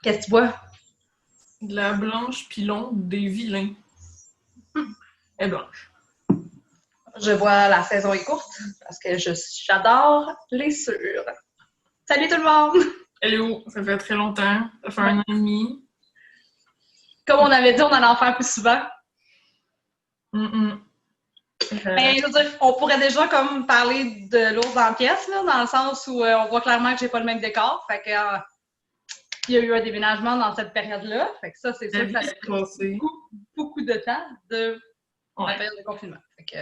Qu'est-ce que tu bois? De la blanche pilon des vilains. Elle est blanche. Je bois la saison est courte parce que j'adore les sûres. Salut tout le monde! Hello, ça fait très longtemps. Ça fait 1 an et demi. Comme on avait dit, on allait en faire plus souvent. Ben, Je veux dire, on pourrait déjà comme parler de l'ours dans la pièce, là, dans le sens où on voit clairement que j'ai pas le même décor. Fait que il y a eu un déménagement dans cette période-là. Fait que ça, c'est sûr que ça a pris beaucoup de temps de la période de confinement. Fait que,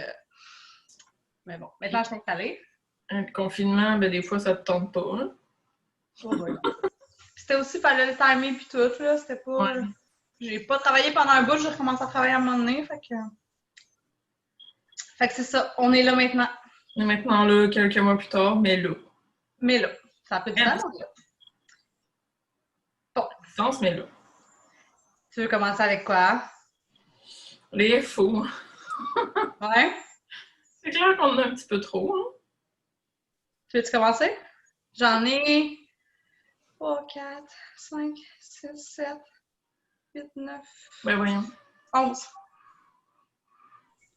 mais bon, maintenant je suis installée. Le confinement, ben des fois, ça te tente pas. Hein? C'était aussi, fallait le timer puis tout, là. C'était pas... Ouais. J'ai pas travaillé pendant un bout, j'ai recommencé à travailler à un moment donné, fait que c'est ça, on est là maintenant. On est maintenant là, quelques mois plus tard, mais là. Mais là, ça a peu de temps, là. Bon. Distance, mais là. Tu veux commencer avec quoi? Les faux. Ouais? C'est clair qu'on en a un petit peu trop, hein? Tu veux-tu commencer? J'en ai 3, 4, 5, 6, 7, 8, 9... Ben voyons. 11.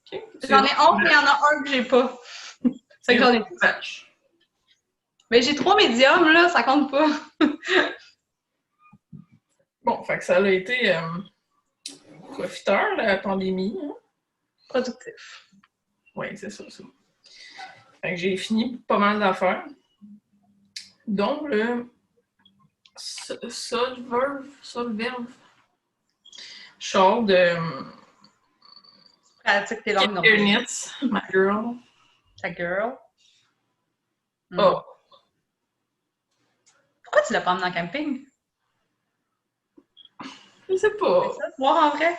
Okay. J'en ai 11, mais il y en a un que j'ai pas. C'est que j'en ai plus. Mais j'ai 3 médiums, là, ça compte pas. Bon, fait que ça a été profiteur, la pandémie. Hein? Productif. Oui, c'est ça. Fait que j'ai fini pas mal d'affaires. Donc, le Solverve Shawl de Pratique tes langues Knits, my girl. Ta girl. Oh. Pourquoi tu l'as pas emmené en camping? Je sais pas. C'est ça, voir en vrai?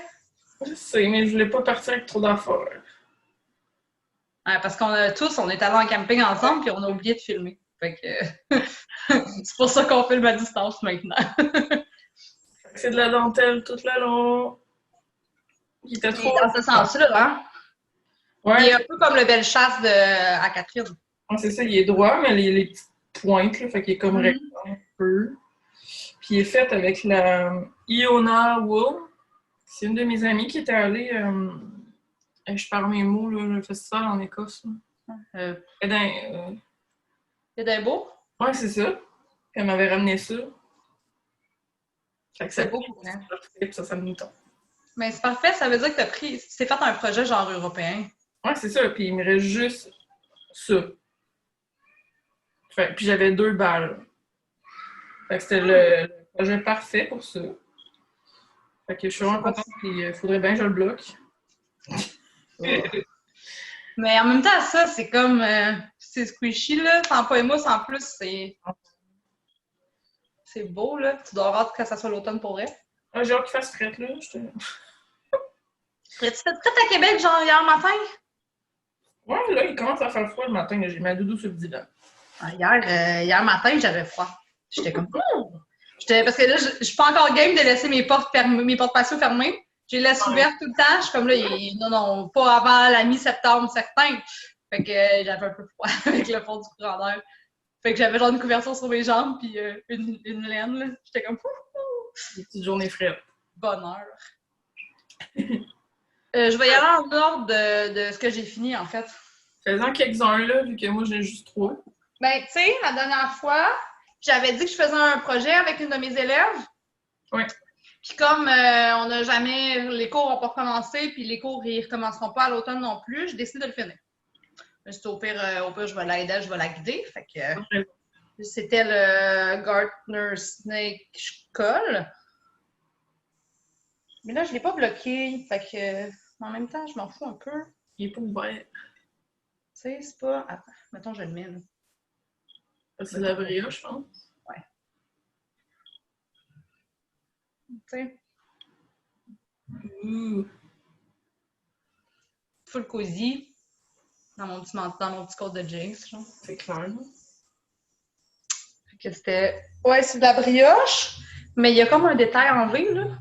Je sais, mais je voulais pas partir avec trop d'affaires. Ouais, parce qu'on a tous, on est allés en camping ensemble puis on a oublié de filmer. Fait que c'est pour ça qu'on filme à distance maintenant. C'est de la dentelle tout le long. Il était trop... Dans ce sens-là, hein? Ouais. Il est un peu comme le bel chasse à Catherine. Ouais, c'est ça, il est droit, mais les petites pointes, là, fait qu'il est comme rectangle un peu. Puis il est fait avec la Iona Wool. C'est une de mes amies qui était allée, je parle mes mots, là, le festival en Écosse. Édimbourg? Ouais, c'est ça. Elle m'avait ramené ça. Fait que c'est beau pour ça. Ça me tente. Mais c'est parfait, ça veut dire que c'est fait un projet genre européen. Ouais, c'est ça. Puis il me reste juste ça. Fait, puis j'avais 2 balles. Fait que c'était le projet parfait pour ça. Fait que je suis vraiment contente, puis il faudrait bien que je le bloque. Mais en même temps, ça, c'est comme... c'est squishy, là. Sans pas émousse, en plus, c'est beau, là. Tu dois avoir hâte que ça soit l'automne pour vrai. Ah, j'ai hâte qu'il fasse fret, là. Serais-tu fait prête à Québec, genre, hier matin? Ouais, là, il commence à faire froid le matin. J'ai ma doudou sur le divan. Hier matin, j'avais froid. J'étais comme... Parce que là, je suis pas encore game de laisser mes portes patio fermées. Je les laisse ouvertes tout le temps. Je suis comme là, non, pas avant la mi-septembre, certain. Fait que j'avais un peu froid avec le fond du courant d'air. Fait que j'avais genre une couverture sur mes jambes puis une laine, là. J'étais comme... Des petites journées fraîches. Bonheur. Je vais y aller en ordre de ce que j'ai fini, en fait. Fais-en quelques-uns, là, vu que moi, j'ai juste 3. Ben, tu sais, la dernière fois, j'avais dit que je faisais un projet avec une de mes élèves. Oui. Puis comme on n'a jamais... Les cours n'ont pas recommencé, puis les cours, ils ne recommenceront pas à l'automne non plus, je décide de le finir. Juste au pire, je vais l'aider, je vais la guider. Fait que c'était le Gartner Snake Skull. Mais là, je ne l'ai pas bloqué. Fait que, en même temps, je m'en fous un peu. Il est pas ouvert. Tu sais, c'est pas... Attends, mettons, je le mets, là. C'est de la brioche, je pense. Ouais. Tu sais. Full cosy. Dans mon petit code de Jinx, genre. C'est clair. Fait que c'était... Ouais, c'est de la brioche, mais il y a comme un détail en V, là.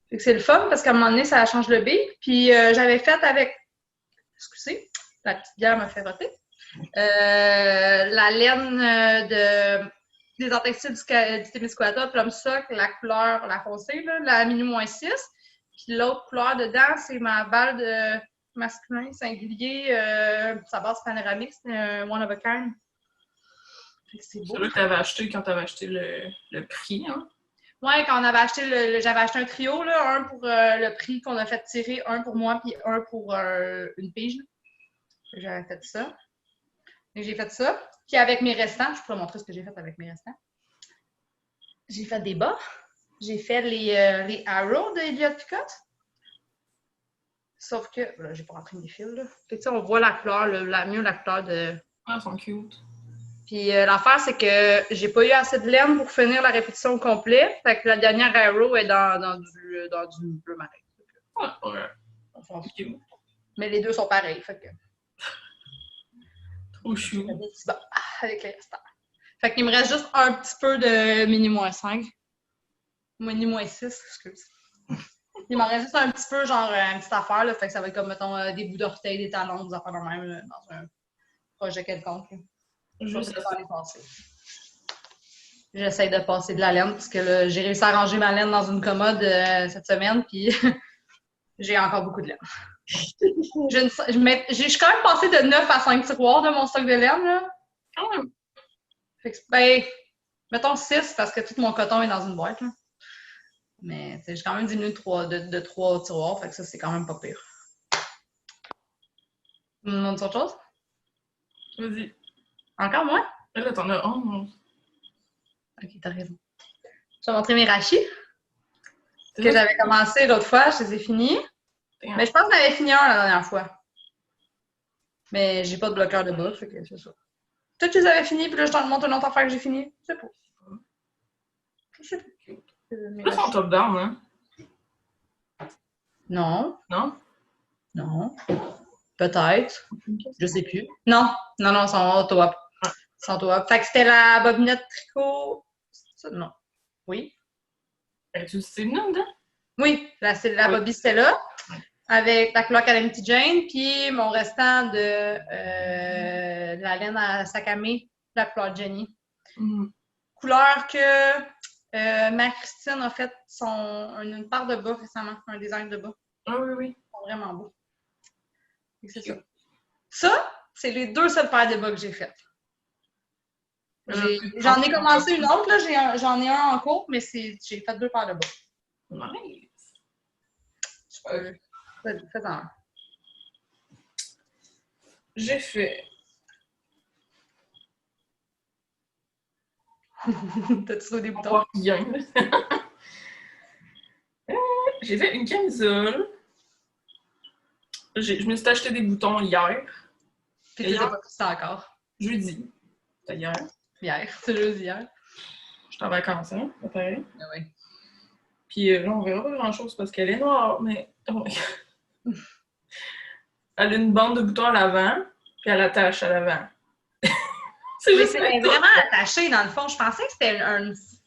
Fait que c'est le fun, parce qu'à un moment donné, ça change le bec. Puis j'avais fait avec... Excusez, la petite bière m'a fait voter. La laine de des textiles du Témiscouata, Plum Sock, la couleur, la foncée, là, la mini-6. Puis l'autre couleur dedans, c'est ma balle de masculin singulier, sa base panoramique, c'est un One of a Kind. C'est beau. C'est là que t'avais acheté quand t'avais acheté le prix, hein? Ouais, quand on avait acheté j'avais acheté un trio, là, un pour le prix qu'on a fait tirer, un pour moi, puis un pour une pige. J'avais fait ça. Et j'ai fait ça. Puis avec mes restants, je pourrais montrer ce que j'ai fait avec mes restants. J'ai fait des bas. J'ai fait les Arrow de Elliott Picot. Sauf que, là, j'ai pas rentré mes fils, là. Fait que, on voit la couleur, la couleur de... Ah, ils sont cute. Puis l'affaire, c'est que j'ai pas eu assez de laine pour finir la répétition au complet. Fait que la dernière Arrow est dans du bleu marin. Ah, ouais. On s'en fout. Mais les deux sont pareils. Fait que... Trop chou. Avec les restants. Fait qu'il me reste juste un petit peu de mini-5. Mini-6, excuse. Il m'en reste juste un petit peu, genre, une petite affaire, là. Fait que ça va être comme, mettons, des bouts d'orteils, des talons, des affaires de même, là, dans un projet quelconque. Juste de les passer. J'essaie de passer de la laine, parce que là, j'ai réussi à ranger ma laine dans une commode cette semaine, puis j'ai encore beaucoup de laine. Je suis quand même passée de 9 à 5 tiroirs de mon stock de laine, là. Quand même. Fait que, ben, mettons 6, parce que tout mon coton est dans une boîte, là. Mais j'ai quand même diminué de 3 tiroirs, fait que ça, c'est quand même pas pire. Tu me demandes autre chose? Vas-y. Encore moins? Là, t'en as 11. Ok, t'as raison. Je vais montrer mes rachis que j'avais commencé l'autre fois, je les ai finis. Mais je pense que j'avais fini un la dernière fois. Mais j'ai pas de bloqueur de bas, fait que c'est ça. Peut-être que je les avais finis, puis là, je t'en montre une autre affaire que j'ai fini. Je sais pas. Je sais pas. Là, ils sont top-down, hein? Non. Non? Non. Peut-être. Je sais plus. Non, ils sont auto-up. Ils sont auto-up. Fait que c'était la bobinette tricot. Ça, non. Oui. Tu sais le nom, dedans? Oui, la bobby Stella. Avec la couleur Calamity Jane, puis mon restant de la laine à Sakame, la couleur Jenny. Couleur que Marie-Christine a fait une paire de bas récemment, un design de bas. Ah oui. Ils sont vraiment beaux. C'est ça. Ça, c'est les 2 seules paires de bas que j'ai faites. J'en ai commencé une autre, là, j'en ai un en cours, mais j'ai fait 2 paires de bas. Nice. Fais-en un. J'ai fait. T'as-tu trouvé des boutons? Rien. J'ai fait une camisole. Je me suis acheté des boutons hier. Puis tu les as pas tous encore. Jeudi. C'était hier. Hier. C'est jeudi hier. J'étais en vacances, hein? Ça paraît. Ah oui. Puis là, on verra pas grand-chose parce qu'elle est noire, mais... Elle a une bande de boutons à l'avant, puis elle attache à l'avant. C'est vraiment attaché, dans le fond. Je pensais que c'était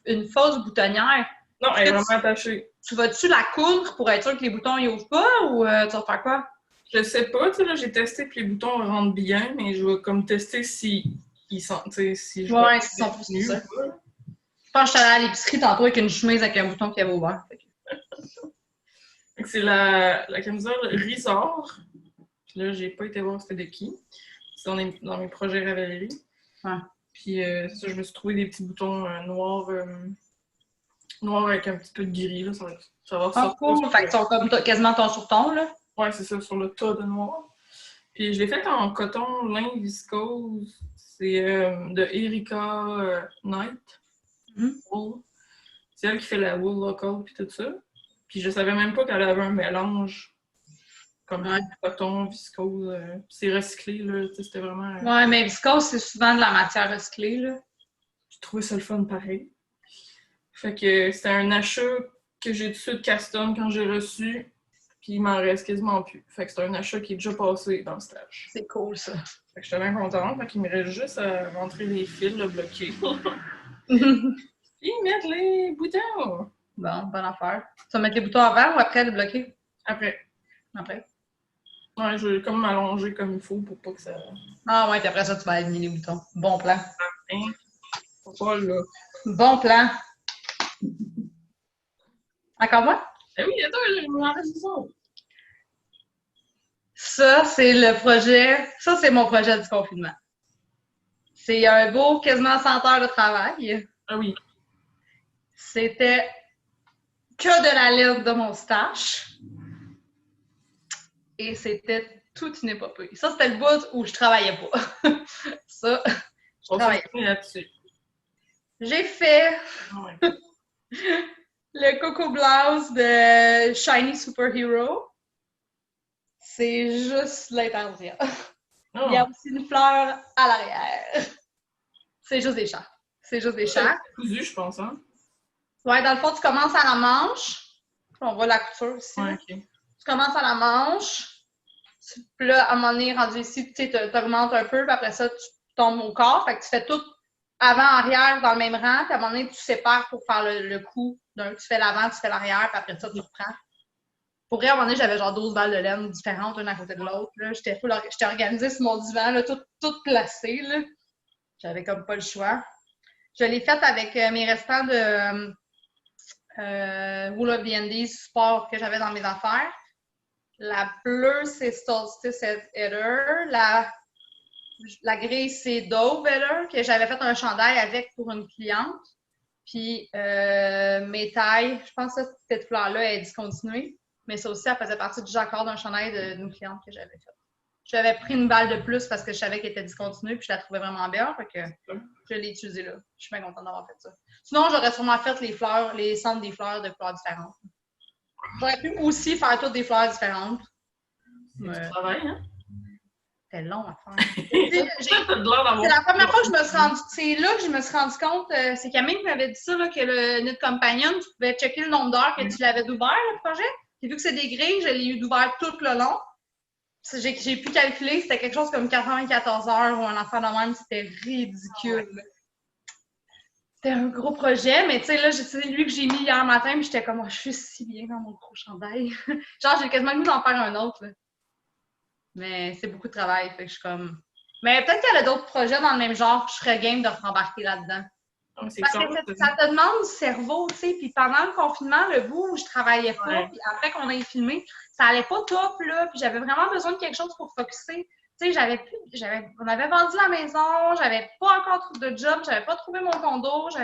une fausse boutonnière. Non, elle est vraiment attachée. Tu vas-tu la coudre pour être sûr que les boutons y ouvrent pas, ou tu vas faire quoi? Je sais pas, tu sais, là, j'ai testé que les boutons rentrent bien, mais je vais comme tester si ils sont, tu sais, si je ouais, s'ils sont plus ça. Je pense que je suis allée à l'épicerie tantôt avec une chemise avec un bouton qui avait ouvert. C'est la camisole Risor. Puis là, j'ai pas été voir c'était de qui. C'est dans mes projets Ravelry. Ouais. Puis ça, je me suis trouvé des petits boutons noirs avec un petit peu de gris. Là, ça va sortir. Cool. Fait que sont comme quasiment ton sur-ton, là. Ouais, c'est ça, sur le tas de noir. Puis je l'ai fait en coton lin viscose. C'est de Erika Knight. C'est elle qui fait la wool local puis tout ça. Puis je savais même pas qu'elle avait un mélange comme coton, viscose. C'est recyclé, là. C'était vraiment... Ouais, mais viscose, c'est souvent de la matière recyclée, là. J'ai trouvé ça le fun pareil. Fait que c'était un achat que j'ai tout de suite castonne quand j'ai reçu. Puis il m'en reste quasiment plus. Fait que c'est un achat qui est déjà passé dans le stage. C'est cool, ça. Fait que j'étais bien contente. Fait qu'il me reste juste à rentrer les fils, le bloquer. Puis mettre les boutons. Bon, bonne affaire. Tu vas mettre les boutons avant ou après le bloquer? Après. Après? Ouais, je vais comme m'allonger comme il faut pour pas que ça... Ah ouais, puis après ça, tu vas aligner les boutons. Bon plan. pas là. Bon plan. Encore moi? Eh oui, attends, je m'en reste ça. Ça, c'est le projet. Ça, c'est mon projet du confinement. C'est un beau quasiment 100 heures de travail. Ah oui. C'était que de la laine de mon stache. Et c'était toute une épopée. Ça, c'était le bout où je travaillais pas. Ça, je travaillais pas. Là-dessus. J'ai fait Ouais. le Coco Blouse de Shiny Superhero. C'est juste l'intention. Oh. Il y a aussi une fleur à l'arrière. C'est juste des chats. C'est juste des chats. C'est cousu, je pense, hein? Ouais, dans le fond, tu commences à la manche. On voit la couture ici. Ouais, ok. Tu commences à la manche. Puis là, à un moment donné, rendu ici, tu augmentes un peu. Puis après ça, tu tombes au corps. Fait que tu fais tout avant-arrière dans le même rang. Puis à un moment donné, tu sépares pour faire le coup. Donc, tu fais l'avant, tu fais l'arrière. Puis après ça, tu reprends. Pour vrai, à un moment donné, j'avais genre 12 balles de laine différentes, une à côté de l'autre. J'étais organisée sur mon divan, là, tout placé. Là. J'avais comme pas le choix. Je l'ai faite avec mes restants de Wool of the Andes sport que j'avais dans mes affaires. La bleue, c'est Solstice Header. La grise, c'est Dove Header, que j'avais fait un chandail avec pour une cliente. Puis mes tailles, je pense que cette fleur-là est discontinuée. Mais ça aussi, elle faisait partie du jacquard d'un chandail d'une cliente que j'avais fait. J'avais pris une balle de plus parce que je savais qu'elle était discontinue puis je la trouvais vraiment belle. Fait que je l'ai utilisée là. Je suis bien contente d'avoir fait ça. Sinon, j'aurais sûrement fait les centres des fleurs de couleurs différentes. J'aurais pu aussi faire toutes des fleurs différentes. C'est travail, hein? C'était long à faire. C'est la première fois que je me suis rendu. C'est là que je me suis rendu compte. C'est Camille qui m'avait dit ça, là, que le Knit Companion, tu pouvais checker le nombre d'heures que tu l'avais d'ouvert, le projet. Puis vu que c'est des grilles, je l'ai eu d'ouvert tout le long. J'ai pu calculer, c'était quelque chose comme 94 heures ou un enfant de même, c'était ridicule. Ouais. C'était un gros projet, mais tu sais, là, c'est lui que j'ai mis hier matin, puis j'étais comme, oh, je suis si bien dans mon gros chandail. Genre, j'ai quasiment le goût d'en faire un autre, là. Mais c'est beaucoup de travail, fait que je suis comme... Mais peut-être qu'il y a d'autres projets dans le même genre, je serais game de rembarquer là-dedans. Parce que ça te demande du cerveau, tu sais, puis pendant le confinement, le bout où je travaillais pas, puis après qu'on ait filmé, ça allait pas top, là, puis j'avais vraiment besoin de quelque chose pour focusser. Tu sais, on avait vendu la maison, j'avais pas encore trouvé de job, j'avais pas trouvé mon condo, tu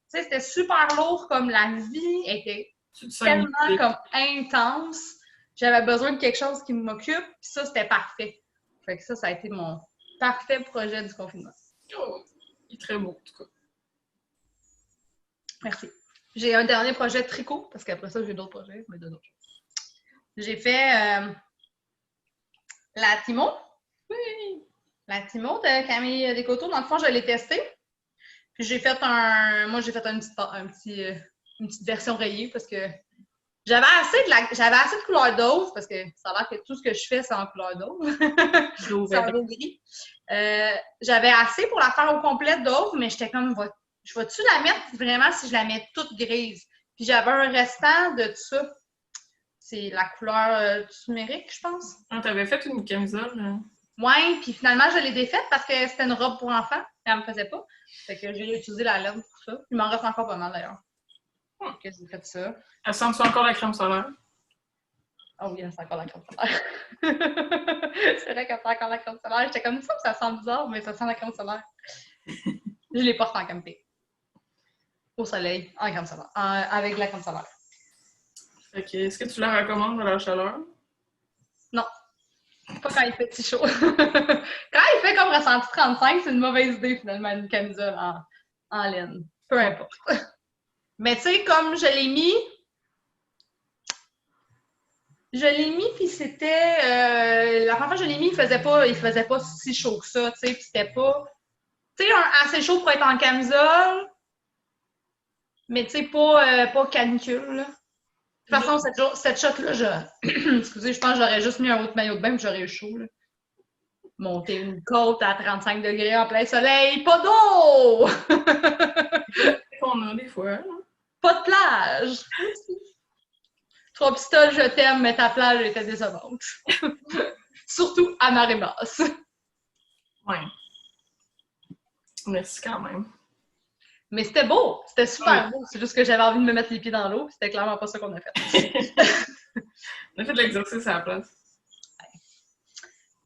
sais, c'était super lourd, comme la vie était tellement comme intense. J'avais besoin de quelque chose qui m'occupe, puis ça, c'était parfait. Fait que ça a été mon parfait projet du confinement. Oh, il est très beau, en tout cas. Merci. J'ai un dernier projet de tricot, parce qu'après ça, j'ai d'autres projets, mais d'autres choses. J'ai fait la Timo. Oui! La Timo de Camille Descoteaux. Dans le fond, je l'ai testée. Puis j'ai fait Moi, j'ai fait une petite version rayée, parce que j'avais assez de couleur d'ose, parce que ça a l'air que tout ce que je fais, c'est en couleur d'ose. C'est un beau gris. J'avais assez pour la faire au complet d'ose, mais j'étais comme... Je vais-tu la mettre vraiment si je la mets toute grise? Puis j'avais un restant de ça. C'est la couleur turmérique, je pense. Ah, t'avais fait une camisole? Ouais, puis finalement, je l'ai défaite parce que c'était une robe pour enfants. Elle me faisait pas. Fait que j'ai utilisé la laine pour ça. Il m'en reste encore pas mal, d'ailleurs. Donc, j'ai fait ça. Elle sent-tu encore la crème solaire? Oh oui, elle sent encore la crème solaire. C'est vrai qu'elle sent encore la crème solaire. J'étais comme ça sent bizarre, mais ça sent la crème solaire. Je les porte en camping. Au soleil, en crème solaire. Avec la crème solaire. Ok. Est-ce que tu la recommandes dans la chaleur? Non. Pas quand il fait si chaud. Quand il fait comme ressenti 35, c'est une mauvaise idée, finalement, une camisole en laine. Peu importe. Mais tu sais, comme je l'ai mis, puis c'était... la première fois que je l'ai mis, il faisait pas si chaud que ça, tu sais, puis c'était pas... Tu sais, assez chaud pour être en camisole, mais tu sais, pas canicule, là. De toute façon, cette shot-là, excusez, je pense que j'aurais juste mis un autre maillot de bain et j'aurais eu chaud, là. Monter une côte à 35 degrés en plein soleil, pas d'eau! On a des fois. Pas de plage! Trois pistoles, je t'aime, mais ta plage était décevante. Surtout à marée basse. Ouais. Merci quand même. Mais c'était beau, c'était super beau. C'est juste que j'avais envie de me mettre les pieds dans l'eau. C'était clairement pas ça qu'on a fait. On a fait de l'exercice à la place.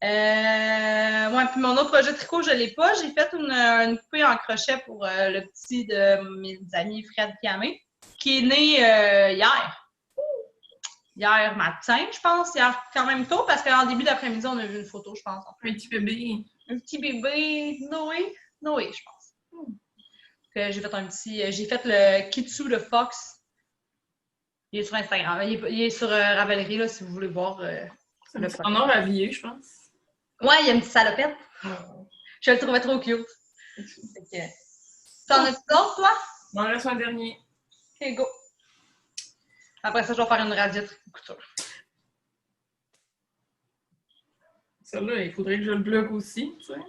Ouais, puis mon autre projet de tricot, je l'ai pas. J'ai fait une poupée en crochet pour le petit de mes amis Fred Piamé, qui est né hier. Hier matin, je pense. Hier quand même tôt, parce qu'en début d'après-midi, on a vu une photo, je pense. Un petit bébé. Un petit bébé, Noé. Noé, je pense. J'ai fait j'ai fait le Kitsu de Fox. Il est sur Instagram. Il est sur Ravelry, là, si vous voulez voir le C'est en or habillé, je pense. Ouais, il y a une petite salopette. Oh. Je le trouvais trop cute. T'en as-tu d'autres, toi? Il m'en reste un dernier. Ok, go. Après ça, je vais faire une radio de couture. Celle-là, il faudrait que je le bloque aussi, tu sais.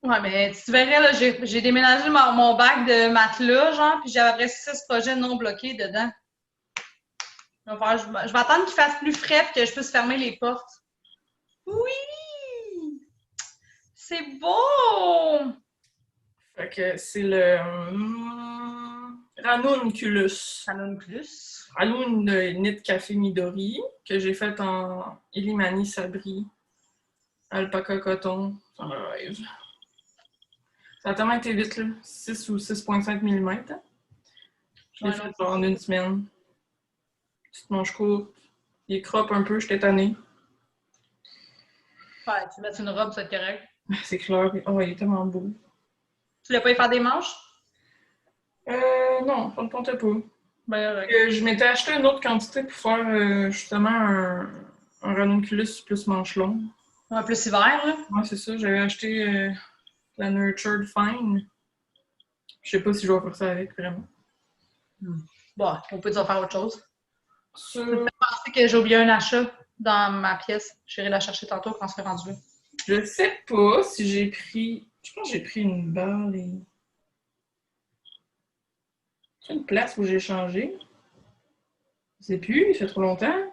Ouais, mais tu verrais, là, j'ai déménagé mon bac de matelas, genre, puis j'avais 6 projets non bloqués dedans. Je vais attendre qu'il fasse plus frais et que je puisse fermer les portes. Oui! C'est beau! Fait que c'est le Ranunculus. Ranunculus. Ranun de Knit Café Midori, que j'ai fait en Illimani Sabri, alpaca coton. C'est un rêve. Ça a tellement été vite, là. 6 ou 6,5 mm. Je l'ai fait en une semaine. Petite manche courte. Il croppe un peu, j'étais tannée. Ouais, tu mets une robe, ça va être correct. C'est clair. Oh, il est tellement beau. Tu l'as pas y faire des manches? Non, ça ne tentait pas. Ben, Je m'étais acheté une autre quantité pour faire justement un ranunculus plus manche longue. Ouais, plus hiver, là. Ouais, c'est ça. J'avais acheté la Nurtured Fine. Je sais pas si je vais faire ça avec, vraiment. Bon, on peut dire faire autre chose. Sur... Je pensais que j'ai oublié un achat dans ma pièce. J'irai la chercher tantôt quand on sera rendu là. Je sais pas si j'ai pris... Je pense que j'ai pris une balle et... C'est une place où j'ai changé. Je sais plus, il fait trop longtemps.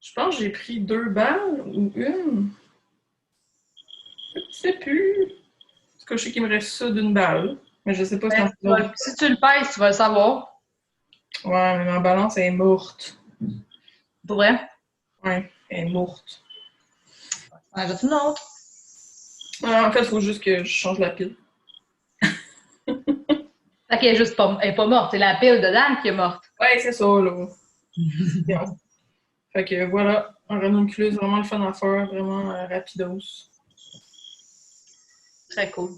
Je pense que j'ai pris 2 balles ou une. Je sais plus. En tout cas, je sais qu'il me reste ça d'une balle. Mais je sais pas si tu le pèses, tu vas le savoir. Ouais, mais ma balance elle est morte. Pour vrai? Ouais, elle est morte. On ajoute une autre. En fait, il faut juste que je change la pile. Fait qu'elle est juste pas, elle est pas morte. C'est la pile dedans qui est morte. Ouais, c'est ça, là. Bien. Fait que voilà, un ranunculus, vraiment le fun à faire, vraiment rapidos. Très cool.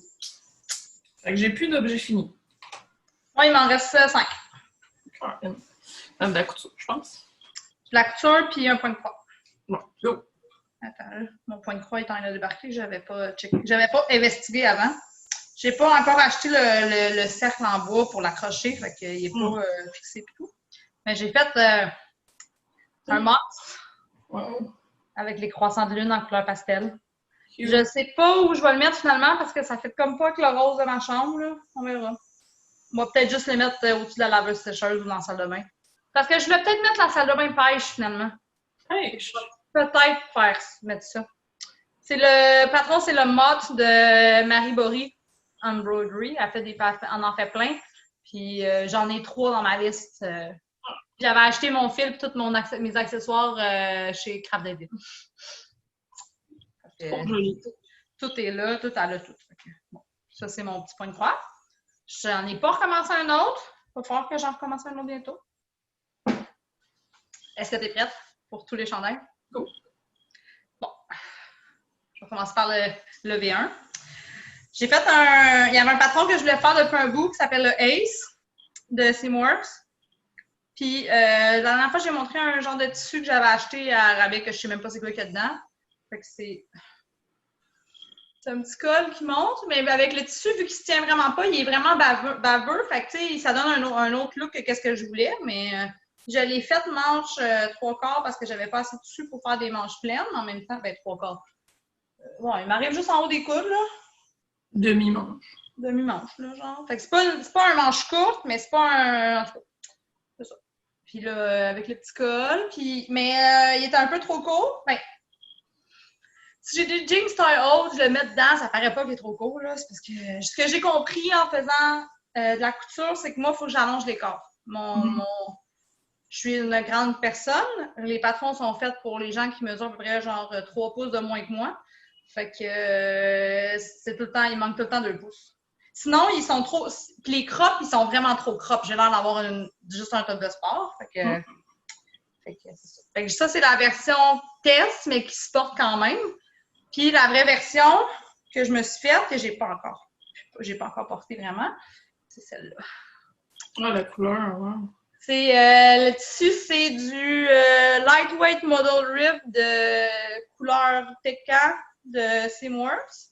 Fait que j'ai plus d'objets finis. Moi, il m'en reste 5. Même de la couture, je pense. La couture puis un point de croix. Bon, go! Attends, là, mon point de croix étant là débarqué, j'avais pas checké. J'avais pas investigué avant. J'ai pas encore acheté le cercle en bois pour l'accrocher, fait qu'il est pas fixé et tout. Mais j'ai fait un mars avec les croissants de lune en couleur pastel. Cute. Je sais pas où je vais le mettre finalement parce que ça fait comme pas avec le rose de ma chambre, là. On verra. On va peut-être juste le mettre au-dessus de la laveuse sécheuse ou dans la salle de bain. Parce que je vais peut-être mettre la salle de bain pêche finalement. Pêche? Peut-être mettre ça. C'est le patron, c'est le mot de Marie Bory Embroidery. Elle en fait plein. Puis j'en ai 3 dans ma liste. J'avais acheté mon fil et tous mes accessoires chez Craft David. Tout est là, tout à là, tout. Bon, ça, c'est mon petit point de croix. J'en ai pas recommencé un autre. Il va falloir que j'en recommence un autre bientôt. Est-ce que tu es prête pour tous les chandails? Go! Bon. Je vais commencer par le V1. J'ai fait il y avait un patron que je voulais faire depuis un bout qui s'appelle le Ace de Seamworks. Puis, la dernière fois, j'ai montré un genre de tissu que j'avais acheté à rabais que je sais même pas c'est quoi qu'il y a dedans. Fait que c'est un petit col qui monte, mais avec le tissu, vu qu'il se tient vraiment pas, il est vraiment baveux. Fait que, tu sais, ça donne un autre look que qu'est-ce que je voulais, mais je l'ai fait manche 3/4 parce que j'avais pas assez de tissu pour faire des manches pleines. En même temps, ben 3/4. Ouais, il m'arrive juste en haut des coudes, là. Demi-manche. Demi-manche, là, genre. Fait que c'est pas un manche courte, mais c'est pas un... En tout cas, c'est ça. Puis là, avec le petit col, puis... Mais il était un peu trop court. Ben, Si j'ai des jeans style haute, je le mets dedans, ça paraît pas qu'il est trop court, là. C'est parce que ce que j'ai compris en faisant de la couture, c'est que moi, il faut que j'allonge les corps. Je suis une grande personne. Les patrons sont faits pour les gens qui mesurent à peu près genre 3 pouces de moins que moi. Fait que c'est tout le temps, il manque tout le temps 2 pouces. Sinon, ils sont trop. Les crops, ils sont vraiment trop crops. J'ai l'air d'avoir juste un top de sport. Fait que c'est ça. Fait que ça, c'est la version test, mais qui se porte quand même. Puis la vraie version que je me suis faite, que j'ai pas encore portée vraiment, c'est celle-là. Ah, la couleur, ouais. Le tissu, c'est du Lightweight Model Rib de couleur TK de Seamworks.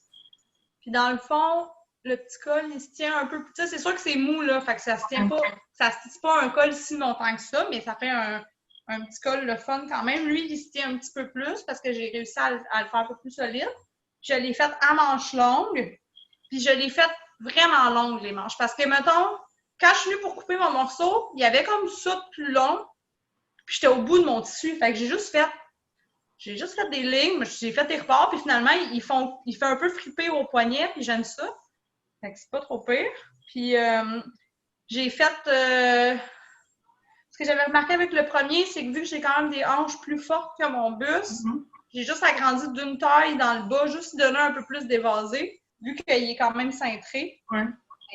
Puis dans le fond, le petit col, il se tient un peu. Tu sais, c'est sûr que c'est mou, là, fait que ça se tient pas. Ça se tisse pas un col si longtemps que ça, mais ça fait un petit col le fun quand même. Lui, il se tient un petit peu plus parce que j'ai réussi à le faire un peu plus solide. Je l'ai fait à manches longues, puis je l'ai fait vraiment longue, les manches. Parce que, mettons, quand je suis venue pour couper mon morceau, il y avait comme ça de plus long, puis j'étais au bout de mon tissu. Fait que j'ai juste fait des lignes, j'ai fait des rebords, puis finalement, il fait un peu friper au poignet, puis j'aime ça. Fait que c'est pas trop pire. Puis j'ai fait... ce que j'avais remarqué avec le premier, c'est que vu que j'ai quand même des hanches plus fortes que mon buste, j'ai juste agrandi d'une taille dans le bas, juste donner un peu plus d'évasé, vu qu'il est quand même cintré. Ouais.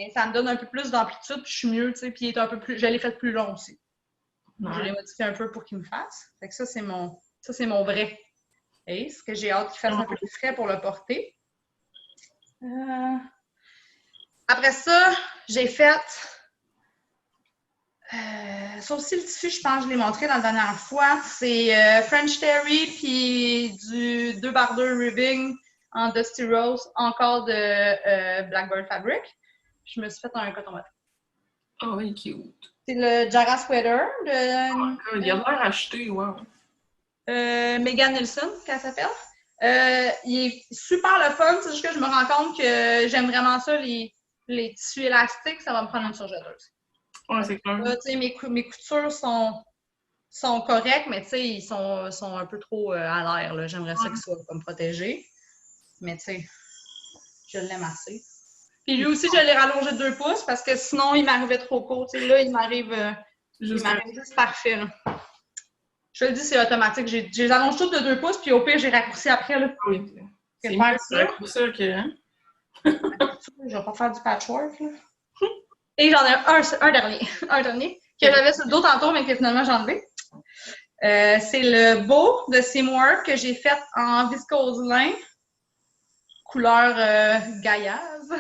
Et ça me donne un peu plus d'amplitude, puis je suis mieux, tu sais, puis il est un peu plus... Je l'ai fait plus long aussi. Ouais. Je l'ai modifié un peu pour qu'il me fasse. Fait que ça, c'est mon vrai. Et ce que j'ai hâte qu'il fasse un peu plus frais pour le porter. Après ça, j'ai fait... ça aussi, le tissu, je pense que je l'ai montré dans la dernière fois. C'est French Terry puis du 2x2 ribbing en Dusty Rose, encore de Blackbird Fabric. Je me suis fait un coton watté. Oh, il est cute. C'est le Jara Sweater de... il a l'air acheté, wow. Megan Nelson, qu'elle s'appelle. Il est super le fun, c'est juste que je me rends compte que j'aime vraiment ça, les tissus élastiques, ça va me prendre une surjetteuse. Ouais, c'est clair. Mes coutures sont correctes, mais ils sont un peu trop à l'air. J'aimerais ça qu'ils soient comme protégés. Mais tu sais, je l'aime assez. Puis lui aussi, je l'ai rallongé de 2 pouces parce que sinon, il m'arrivait trop court. Là, il m'arrive juste parfait. Là. Je te le dis, c'est automatique. Je les allonge toutes de 2 pouces, puis au pire, j'ai raccourci après. Là. Oui. C'est mieux de raccourcir que... Hein? Je vais pas faire du patchwork. Là. Et j'en ai un dernier. Un dernier que j'avais sur le dos tantôt, mais que finalement, j'ai enlevé. C'est le beau de Seamworks que j'ai fait en viscose lin, couleur gaillaz.